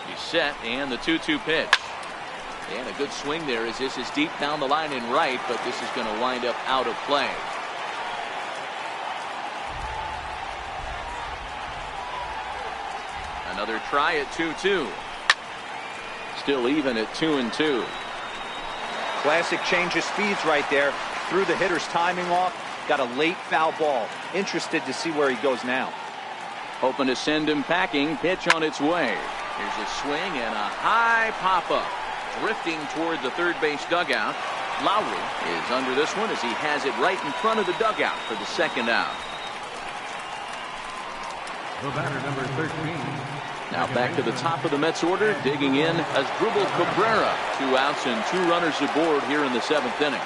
He's set, and the 2-2 pitch. And a good swing there as this is deep down the line in right, but this is going to wind up out of play. Another try at 2-2. Still even at 2-2. Classic change of speeds right there. Threw the hitter's timing off. Got a late foul ball. Interested to see where he goes now. Hoping to send him packing. Pitch on its way. Here's a swing and a high pop-up. Drifting toward the third base dugout. Lowry is under this one as he has it right in front of the dugout for the second out. The batter, number 13. Now back to the top of the Mets order. Digging in Asdrubal Cabrera. 2 outs and 2 runners aboard here in the 7th inning.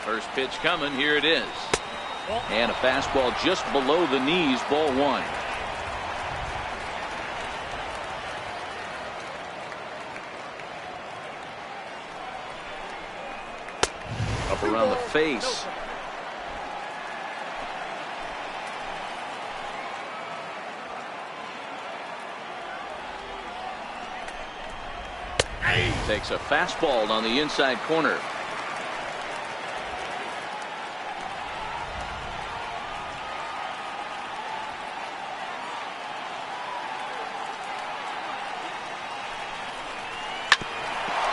First pitch coming. Here it is. And a fastball just below the knees. Ball 1. Up around the face. Takes a fastball on the inside corner.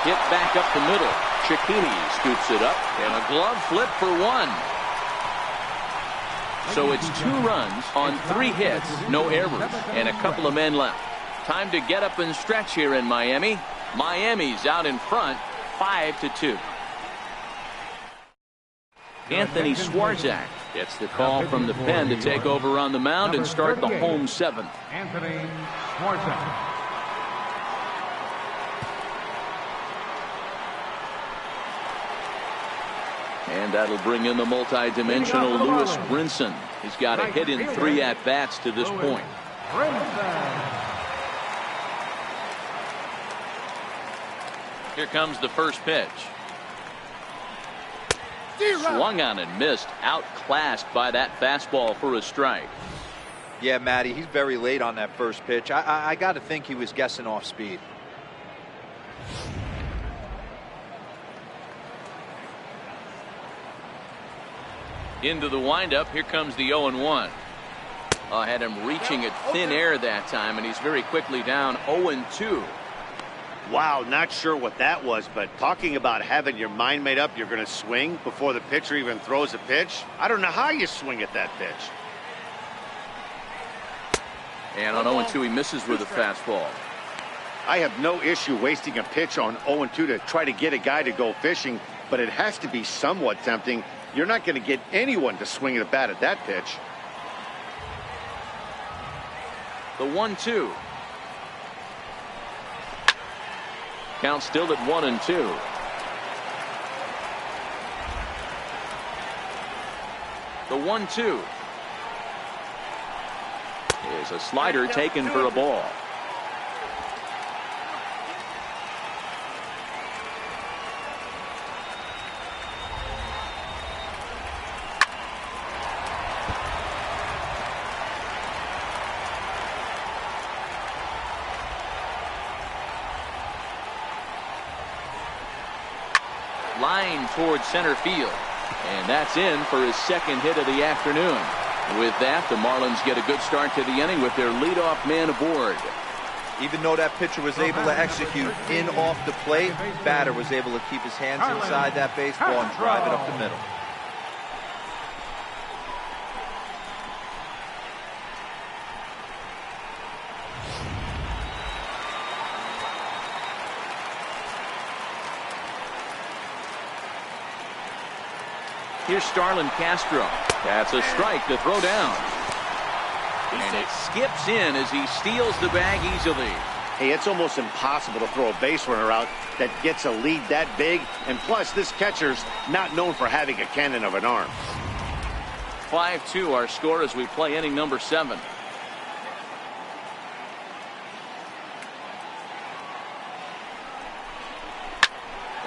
Hit back up the middle. Cicchini scoops it up, and a glove flip for one. So it's 2 runs on 3 hits, no errors, and a couple of men left. Time to get up and stretch here in Miami. Miami's out in front, 5-2. Anthony Swarzak gets the call from the pen to take over on the mound and start the home 7th. Anthony Swarzak. And that'll bring in the multi-dimensional Lewis Brinson. He's got a hit in 3 at-bats to this point. Here comes the first pitch. Swung on and missed. Outclassed by that fastball for a strike. Yeah, Matty, he's very late on that first pitch. I got to think he was guessing off speed. Into the windup. Here comes the 0-1. Had him reaching at thin air that time, and he's very quickly down 0-2. Wow, not sure what that was, but talking about having your mind made up you're going to swing before the pitcher even throws a pitch. I don't know how you swing at that pitch. And on 0-2, he misses with a fastball. I have no issue wasting a pitch on 0-2 to try to get a guy to go fishing, but it has to be somewhat tempting. You're not going to get anyone to swing at a bat at that pitch. The 1-2. Count still at 1-2. The 1-2 is a slider taken for a ball. Line towards center field, and that's in for his 2nd hit of the afternoon. With that, the Marlins get a good start to the inning with their leadoff man aboard. Even though that pitcher was able to execute in off the plate, batter was able to keep his hands inside that baseball and drive it up the middle. Here's Starlin Castro. That's a strike to throw down. And it skips in as he steals the bag easily. Hey, it's almost impossible to throw a base runner out that gets a lead that big. And plus, this catcher's not known for having a cannon of an arm. 5-2 our score as we play inning number 7.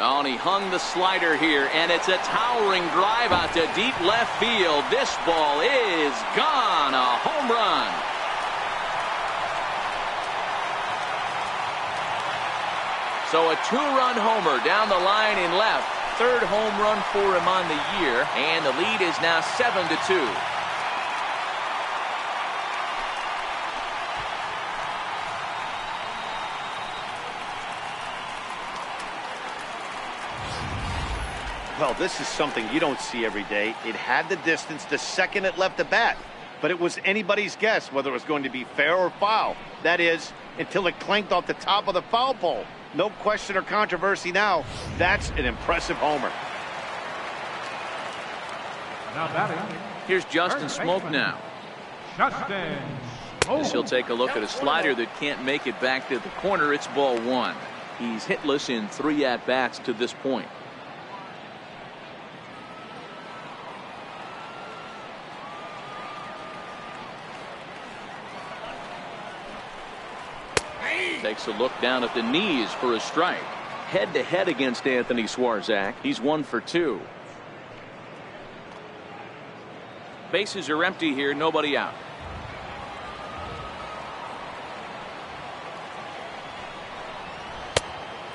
Oh, and he hung the slider here, and it's a towering drive out to deep left field. This ball is gone. A home run. So a 2-run homer down the line in left. 3rd home run for him on the year, and the lead is now 7-2. Well, this is something you don't see every day. It had the distance the second it left the bat, but it was anybody's guess whether it was going to be fair or foul. That is, until it clanked off the top of the foul pole. No question or controversy now. That's an impressive homer. Now batting. Here's Justin Smoke now. Justin As he'll take a look at a slider that can't make it back to the corner. It's ball 1. He's hitless in 3 at-bats to this point. Takes a look down at the knees for a strike. Head-to-head against Anthony Swarzak. He's 1 for 2. Bases are empty here. Nobody out.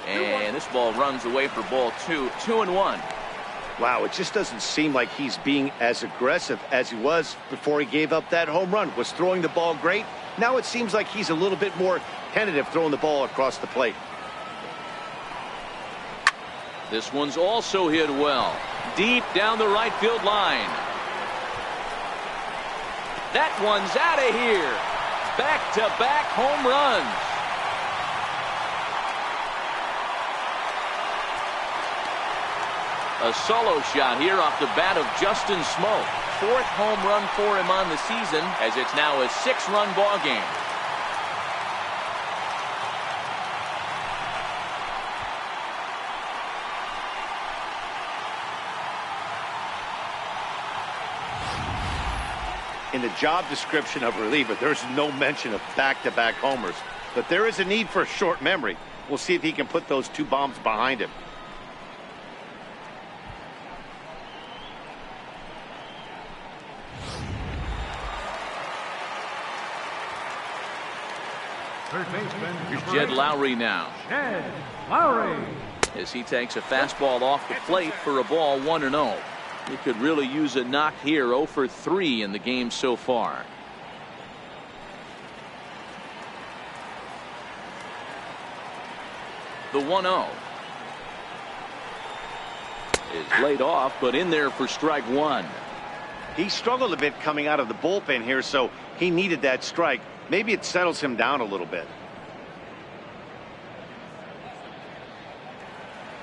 And this ball runs away for ball 2, 2-1. Wow, it just doesn't seem like he's being as aggressive as he was before he gave up that home run. Was throwing the ball great. Now it seems like he's a little bit more tentative throwing the ball across the plate. This one's also hit well. Deep down the right field line. That one's out of here. Back-to-back home runs. A solo shot here off the bat of Justin Smoke. 4th home run for him on the season, as it's now a 6-run ball game. In the job description of reliever, there's no mention of back-to-back homers. But there is a need for a short memory. We'll see if he can put those 2 bombs behind him. Here's Jed Lowry now. Jed Lowry. As he takes a fastball off the plate for a ball 1-0. He could really use a knock here. 0 for 3 in the game so far. The 1-0 is laid off, but in there for strike 1. He struggled a bit coming out of the bullpen here, so he needed that strike. Maybe it settles him down a little bit.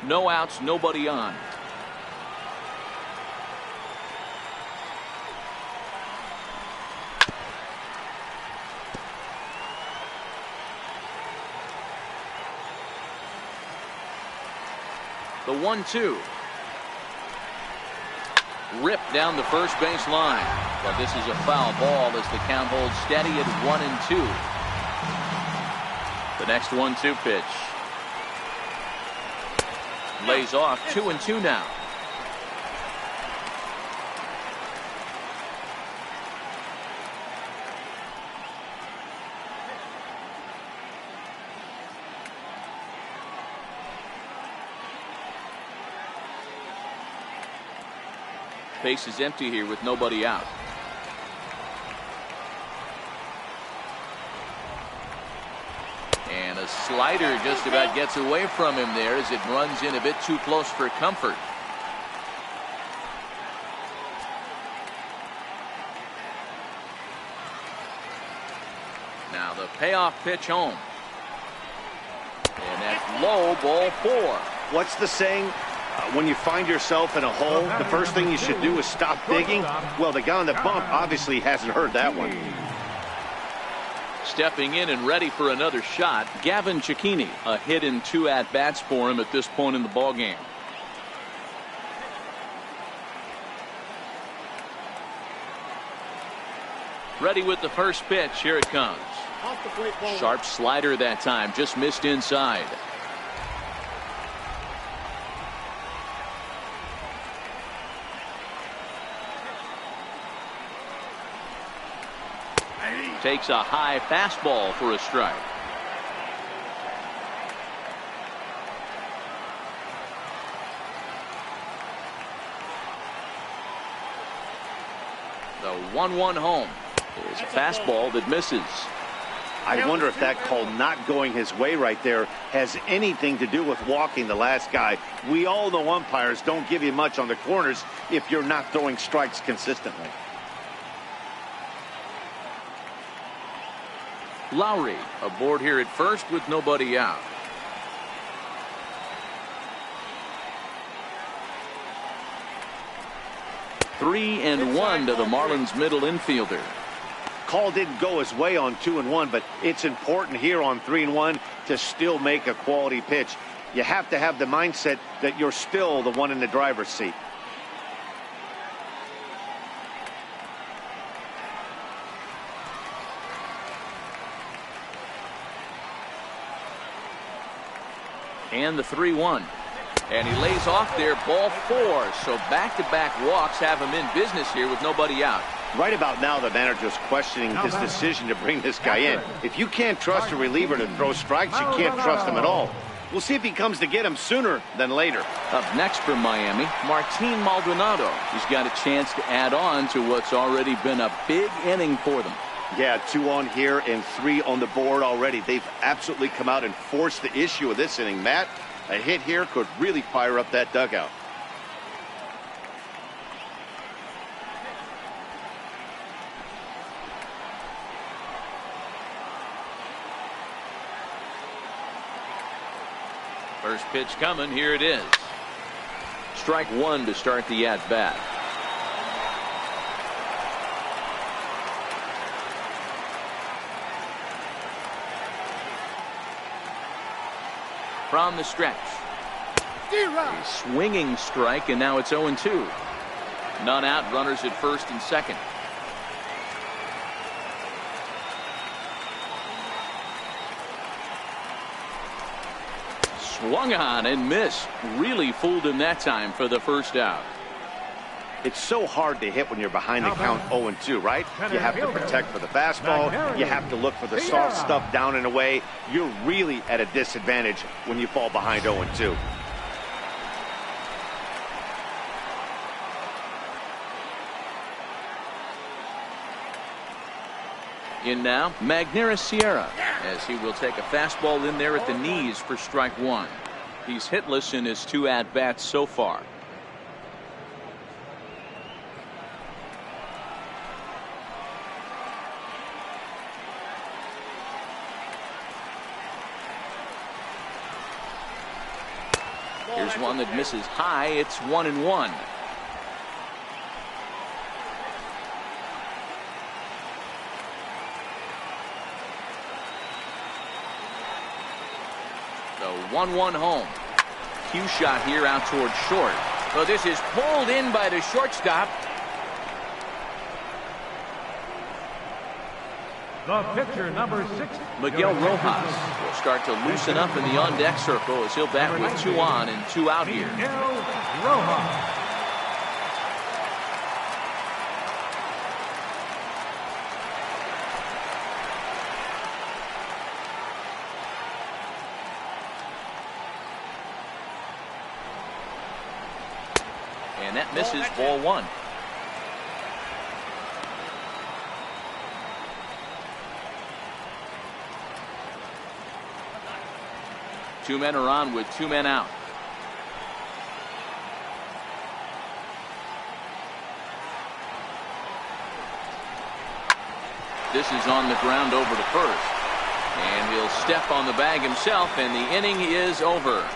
No outs, nobody on. The 1-2. Ripped down the first base line. But this is a foul ball as the count holds steady at 1-2. The next 1-2 pitch. Lays off 2-2 now. Base is empty here with nobody out. And a slider just about gets away from him there as it runs in a bit too close for comfort. Now the payoff pitch home. And that's low, ball 4. What's the saying? When you find yourself in a hole, the first thing you should do is stop digging. Well, the guy on the bump obviously hasn't heard that one. Stepping in and ready for another shot, Gavin Cecchini. A hit in 2 at-bats for him at this point in the ballgame. Ready with the first pitch. Here it comes. Sharp slider that time. Just missed inside. Takes a high fastball for a strike. The 1-1 home is a fastball that misses. I wonder if that call not going his way right there has anything to do with walking the last guy. We all know umpires don't give you much on the corners if you're not throwing strikes consistently. Lowry aboard here at first with nobody out. Three and 1 to the Marlins middle infielder. Call didn't go his way on 2-1, but it's important here on 3-1 to still make a quality pitch. You have to have the mindset that you're still the one in the driver's seat. And the 3-1. And he lays off there, ball 4. So back-to-back walks have him in business here with nobody out. Right about now, the manager's questioning his decision to bring this guy in. If you can't trust a reliever to throw strikes, you can't trust him at all. We'll see if he comes to get him sooner than later. Up next for Miami, Martin Maldonado. He's got a chance to add on to what's already been a big inning for them. Yeah, 2 on here and 3 on the board already. They've absolutely come out and forced the issue of this inning. Matt, a hit here could really fire up that dugout. First pitch coming. Here it is. Strike 1 to start the at-bat. From the stretch. A swinging strike, and now it's 0-2. None out, runners at first and second. Swung on and missed. Really fooled him that time for the first out. It's so hard to hit when you're behind the count 0-2, right? You have to protect for the fastball. You have to look for the soft stuff down and away. You're really at a disadvantage when you fall behind 0-2. In now, Magneuris Sierra, as he will take a fastball in there at the knees for strike 1. He's hitless in his 2 at-bats so far. Here's one that misses high. It's 1-1. The 1-1 home. Cue shot here out towards short. So this is pulled in by the shortstop. The pitcher, number 6. Miguel Rojas will start to loosen up in the on-deck circle as he'll bat with 2 on and 2 out here. Miguel Rojas. And that misses, ball 1. Two men are on with 2 men out. This is on the ground over to first. And he'll step on the bag himself, and the inning is over.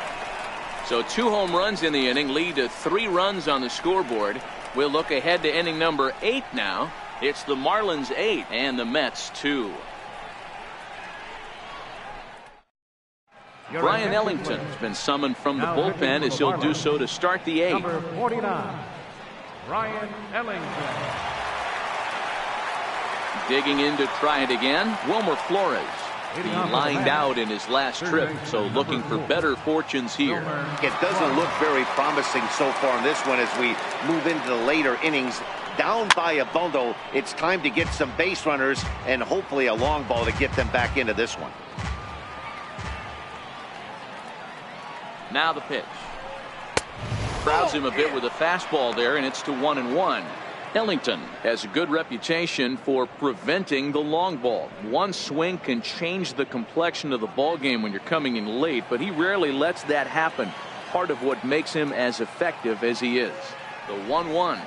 So 2 home runs in the inning lead to 3 runs on the scoreboard. We'll look ahead to inning number 8 now. It's the Marlins 8 and the Mets 2. Brian Ellington has been summoned from the bullpen as he'll do so to start the 8th. Number 49, Brian Ellington. Digging in to try it again, Wilmer Flores. He lined out in his last trip, so looking for better fortunes here. It doesn't look very promising so far in this one as we move into the later innings. Down by a bundle, it's time to get some base runners and hopefully a long ball to get them back into this one. Now the pitch. Crowds him a bit with a fastball there, and it's to 1-1. Ellington has a good reputation for preventing the long ball. One swing can change the complexion of the ball game when you're coming in late, but he rarely lets that happen. Part of what makes him as effective as he is. The 1-1.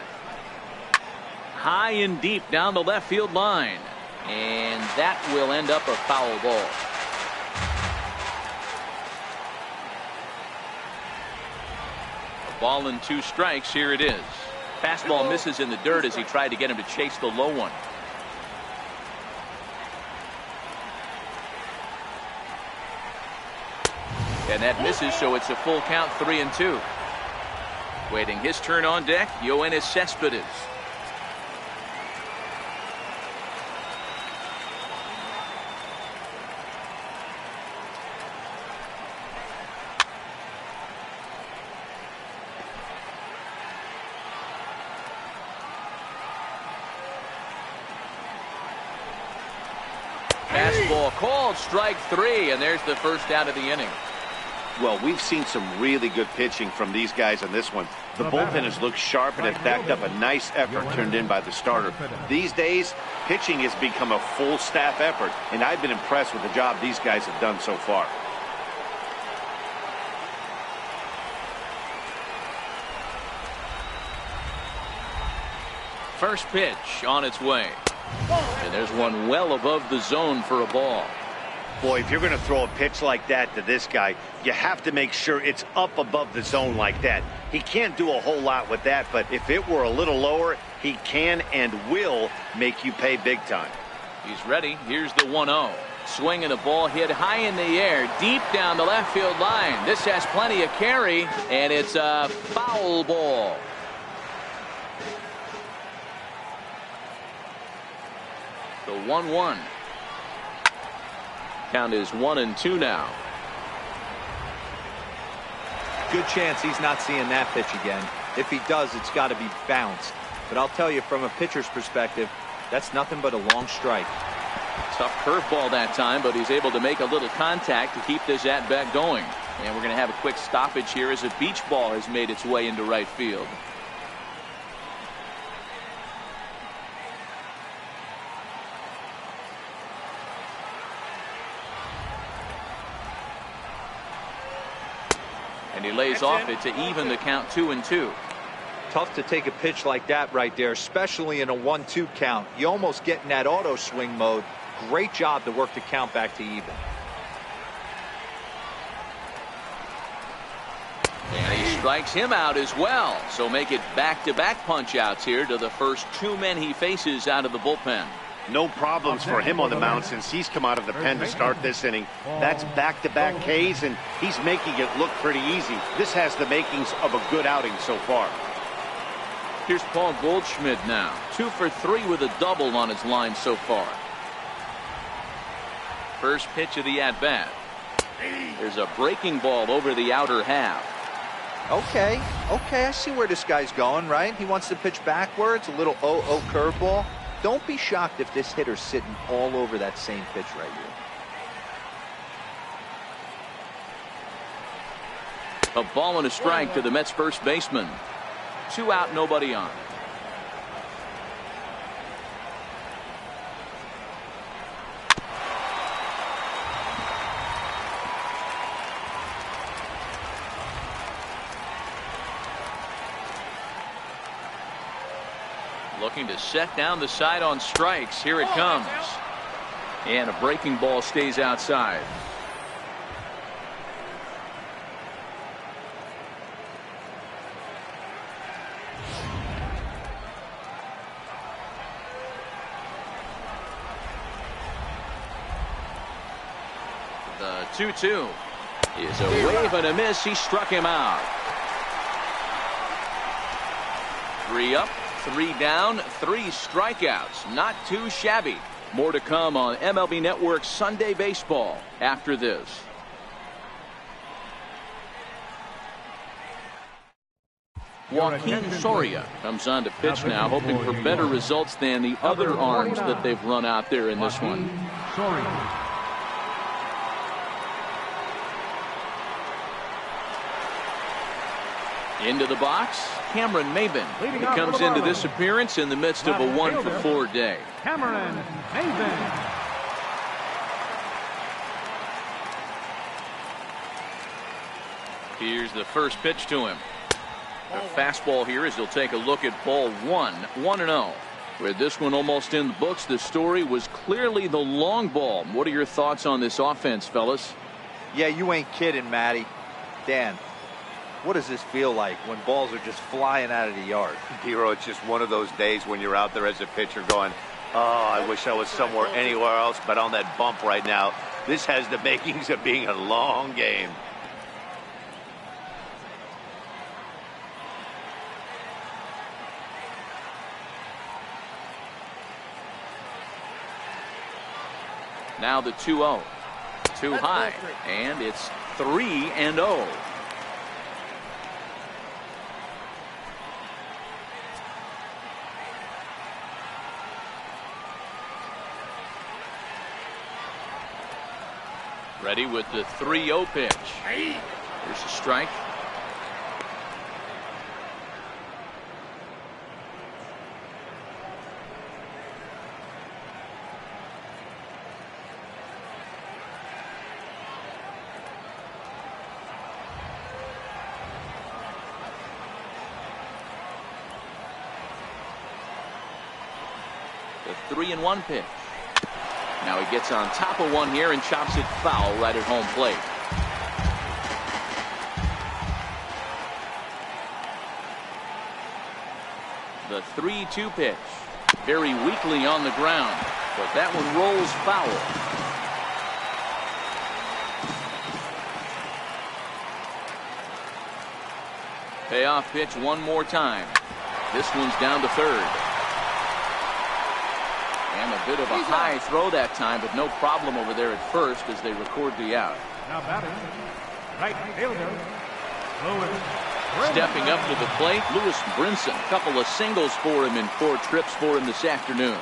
High and deep down the left field line. And that will end up a foul ball. A ball and 2 strikes. Here it is. Fastball misses in the dirt as he tried to get him to chase the low one. And that misses, so it's a full count, 3-2. Waiting his turn on deck, Yoenis Cespedes. Fastball called, strike 3, and there's the first out of the inning. Well, we've seen some really good pitching from these guys on this one. The bullpen has looked sharp and has backed up a nice effort turned in by the starter. These days, pitching has become a full staff effort, and I've been impressed with the job these guys have done so far. First pitch on its way. And there's one well above the zone for a ball. Boy, if you're going to throw a pitch like that to this guy, you have to make sure it's up above the zone like that. He can't do a whole lot with that, but if it were a little lower, he can and will make you pay big time. He's ready. Here's the 1-0. Swinging the ball hit high in the air, deep down the left field line. This has plenty of carry, and it's a foul ball. The 1-1. Count is 1-2 now. Good chance he's not seeing that pitch again. If he does, it's got to be bounced. But I'll tell you, from a pitcher's perspective, that's nothing but a long strike. Tough curveball that time, but he's able to make a little contact to keep this at-bat going. And we're going to have a quick stoppage here as a beach ball has made its way into right field. And he lays off it to even the count 2-2. Tough to take a pitch like that right there, especially in a 1-2 count. You almost get in that auto swing mode. Great job to work the count back to even. And he strikes him out as well. So make it back-to-back punch-outs here to the first two men he faces out of the bullpen. No problems for him on the mound since he's come out of the pen to start this inning. That's back-to-back Ks, and he's making it look pretty easy. This has the makings of a good outing so far. Here's Paul Goldschmidt now. 2 for 3 with a double on his line so far. First pitch of the at-bat. There's a breaking ball over the outer half. Okay, I see where this guy's going, right? He wants to pitch backwards, a little 0-0 curveball. Don't be shocked if this hitter's sitting all over that same pitch right here. A ball and a strike to the Mets first baseman. 2 out, nobody on. Looking to set down the side on strikes. Here it comes. And a breaking ball stays outside. The 2-2 is a wave and a miss. He struck him out. 3 up. 3 down, 3 strikeouts. Not too shabby. More to come on MLB Network Sunday Baseball after this. Joaquin Soria comes on to pitch now, hoping for better results than the other arms that they've run out there in this one. Into the box, Cameron Maben. He comes into this appearance in the midst of a 1-for-4 day. Cameron Maben. Here's the first pitch to him. The fastball here as he'll take a look at ball 1, 1-0. With this one almost in the books, the story was clearly the long ball. What are your thoughts on this offense, fellas? Yeah, you ain't kidding, Matty. Dan, what does this feel like when balls are just flying out of the yard? Hero, it's just one of those days when you're out there as a pitcher going, oh, I wish I was somewhere anywhere else but on that bump right now. This has the makings of being a long game. Now the 2-0. Too high, and it's 3-0. Ready with the 3-0 pitch. Here's a strike. The 3-1 pitch. Now he gets on top of one here and chops it foul right at home plate. The 3-2 pitch. Very weakly on the ground, but that one rolls foul. Payoff pitch one more time. This one's down to third. And a bit of a high throw that time, but no problem over there at first as they record the out. Now batting, right fielder, Lewis. Stepping up to the plate, Lewis Brinson. A couple of singles for him in 4 trips for him this afternoon.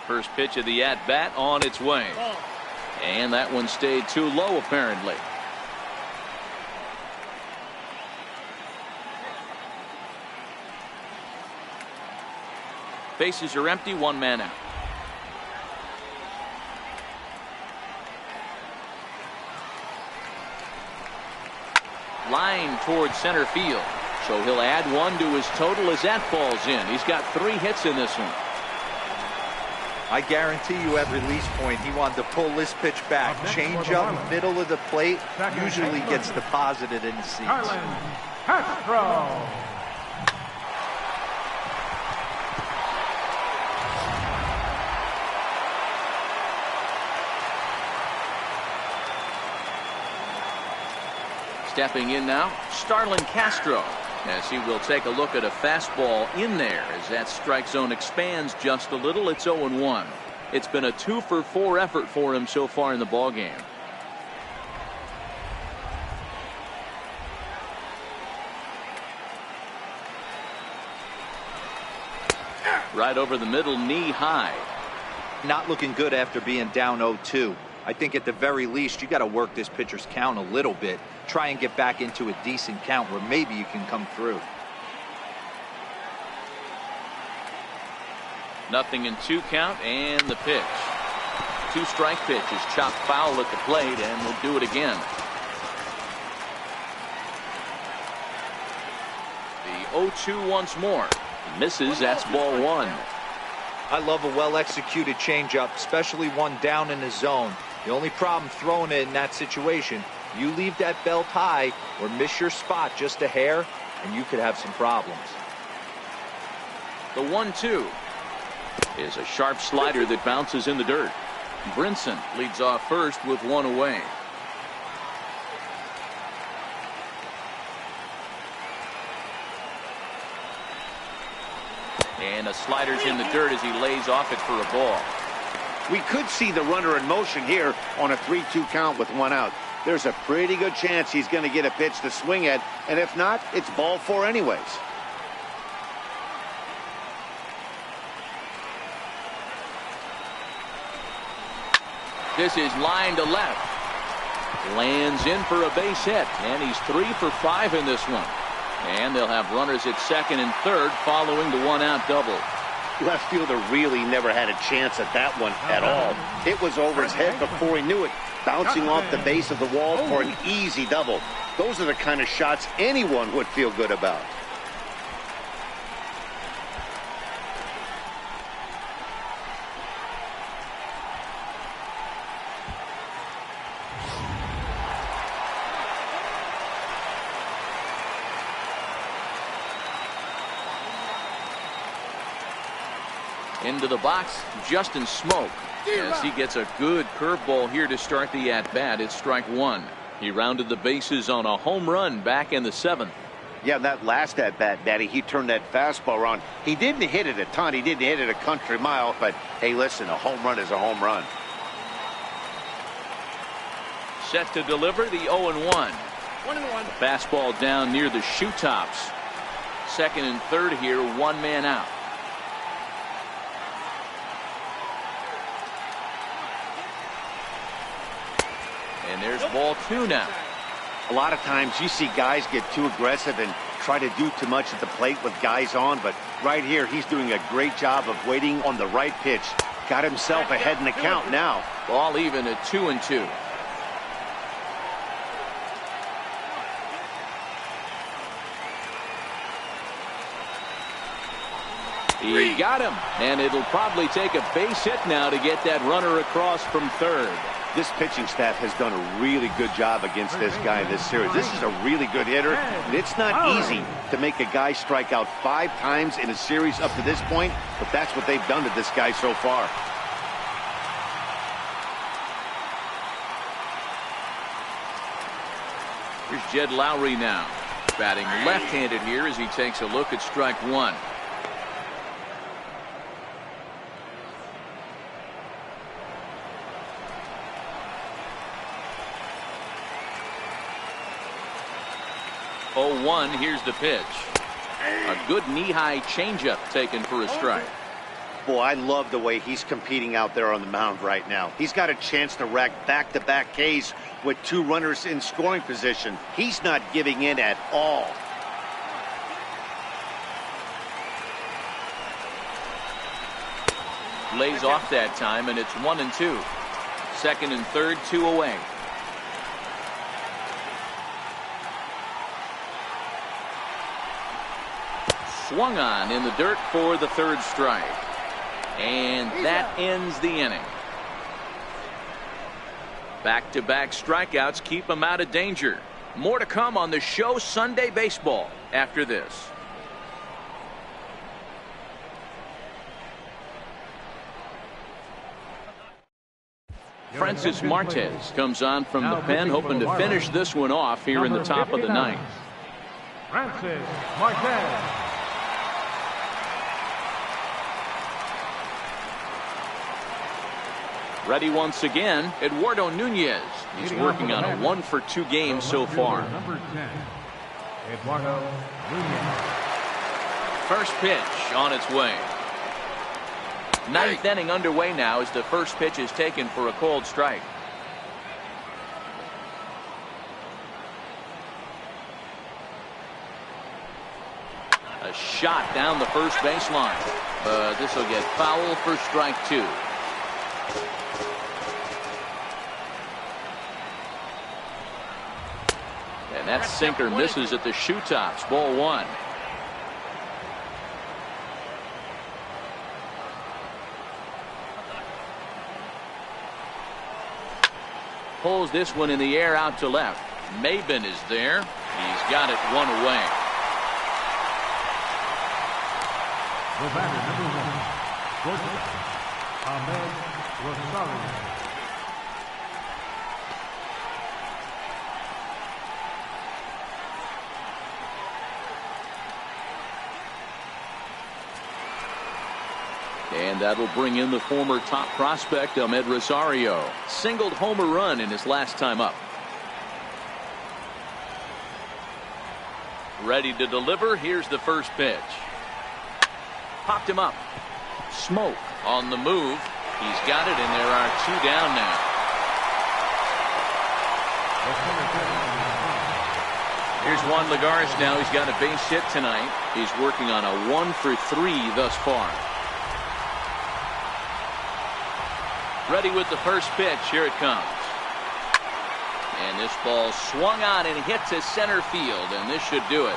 First pitch of the at-bat on its way. And that one stayed too low apparently. Bases are empty, 1 man out. Line towards center field. So he'll add 1 to his total as that falls in. He's got 3 hits in this one. I guarantee you at release point he wanted to pull this pitch back. Change up middle of the plate usually gets deposited in the seats. Castro. Stepping in now, Starlin Castro, as he will take a look at a fastball in there as that strike zone expands just a little. It's 0-1. It's been a 2-for-4 effort for him so far in the ballgame. Right over the middle, knee high. Not looking good after being down 0-2. I think at the very least you got to work this pitcher's count a little bit. Try and get back into a decent count where maybe you can come through. Nothing in 2 count and the pitch. 2-strike pitch is chopped foul at the plate and we'll do it again. The 0-2 once more. Misses, that's ball 1. I love a well-executed changeup, especially one down in the zone. The only problem throwing it in that situation, you leave that belt high or miss your spot just a hair, and you could have some problems. The 1-2 is a sharp slider that bounces in the dirt. Brinson leads off first with 1 away. And the slider's in the dirt as he lays off it for a ball. We could see the runner in motion here on a 3-2 count with 1 out. There's a pretty good chance he's going to get a pitch to swing at, and if not, it's ball 4 anyways. This is line to left. Lands in for a base hit, and he's 3 for 5 in this one. And they'll have runners at second and third following the 1-out double. Left fielder really never had a chance at that one at all. It was over his head before he knew it, bouncing off the base of the wall for an easy double. Those are the kind of shots anyone would feel good about. Into the box, Justin Smoke, as he gets a good curveball here to start the at-bat. It's strike 1. He rounded the bases on a home run back in the 7th. Yeah, that last at-bat, Daddy, he turned that fastball around. He didn't hit it a ton. He didn't hit it a country mile. But, hey, listen, a home run is a home run. Set to deliver the 0-1. Fastball down near the shoe tops. Second and third here, 1 man out. And there's ball 2 now. A lot of times you see guys get too aggressive and try to do too much at the plate with guys on, but right here he's doing a great job of waiting on the right pitch. Got himself ahead in the count now. Ball even at 2-2. He got him, and it'll probably take a base hit now to get that runner across from third. This pitching staff has done a really good job against this guy in this series. This is a really good hitter, and it's not easy to make a guy strike out 5 times in a series up to this point, but that's what they've done to this guy so far. Here's Jed Lowry now, batting left-handed here as he takes a look at strike 1. Oh, here's the pitch. A good knee-high changeup taken for a strike. Boy, I love the way he's competing out there on the mound right now. He's got a chance to rack back-to-back Ks with 2 runners in scoring position. He's not giving in at all. Lays off that time, and it's 1-2. Second and third, 2 away. Swung on in the dirt for the 3rd strike. And that ends the inning. Back-to-back strikeouts keep him out of danger. More to come on the show Sunday Baseball after this. Francis Martes comes on from the pen, hoping to finish this one off here in the top of the 9th. Francis Martes. Ready once again, Eduardo Nunez. He's working on a 1-for-2 game so far. Number 10, Eduardo Nunez. First pitch on its way. 9th inning underway now as the first pitch is taken for a called strike. A shot down the first baseline. This will get foul for strike 2. And that sinker misses at the shoe tops. Ball 1. Pulls this one in the air out to left. Maben is there. He's got it 1 away. The batter, number 1, shortstop, Ahmed Rosario. And that'll bring in the former top prospect, Ahmed Rosario. Singled homer run in his last time up. Ready to deliver. Here's the first pitch. Popped him up. Smoke on the move. He's got it, and there are 2 down now. Here's Juan Lagares now. He's got a base hit tonight. He's working on a 1-for-3 thus far. Ready with the first pitch. Here it comes. And this ball swung on and hit to center field, and this should do it.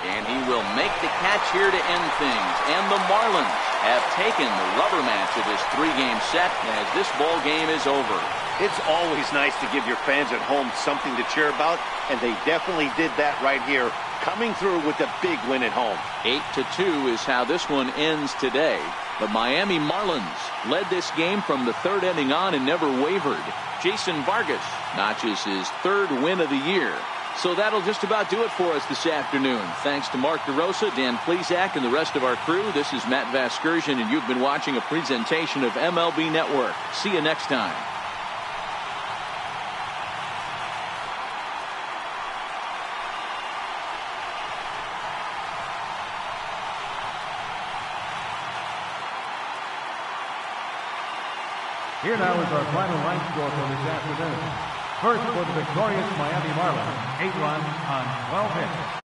And he will make the catch here to end things. And the Marlins have taken the rubber match of this 3-game set as this ball game is over. It's always nice to give your fans at home something to cheer about, and they definitely did that right here, coming through with a big win at home. 8-2 is how this one ends today. The Miami Marlins led this game from the 3rd inning on and never wavered. Jason Vargas notches his 3rd win of the year. So that'll just about do it for us this afternoon. Thanks to Mark DeRosa, Dan Plesac, and the rest of our crew. This is Matt Vasgersian, and you've been watching a presentation of MLB Network. See you next time. Here now is our final line score for this afternoon. First for the victorious Miami Marlins, 8 runs on 12 hits.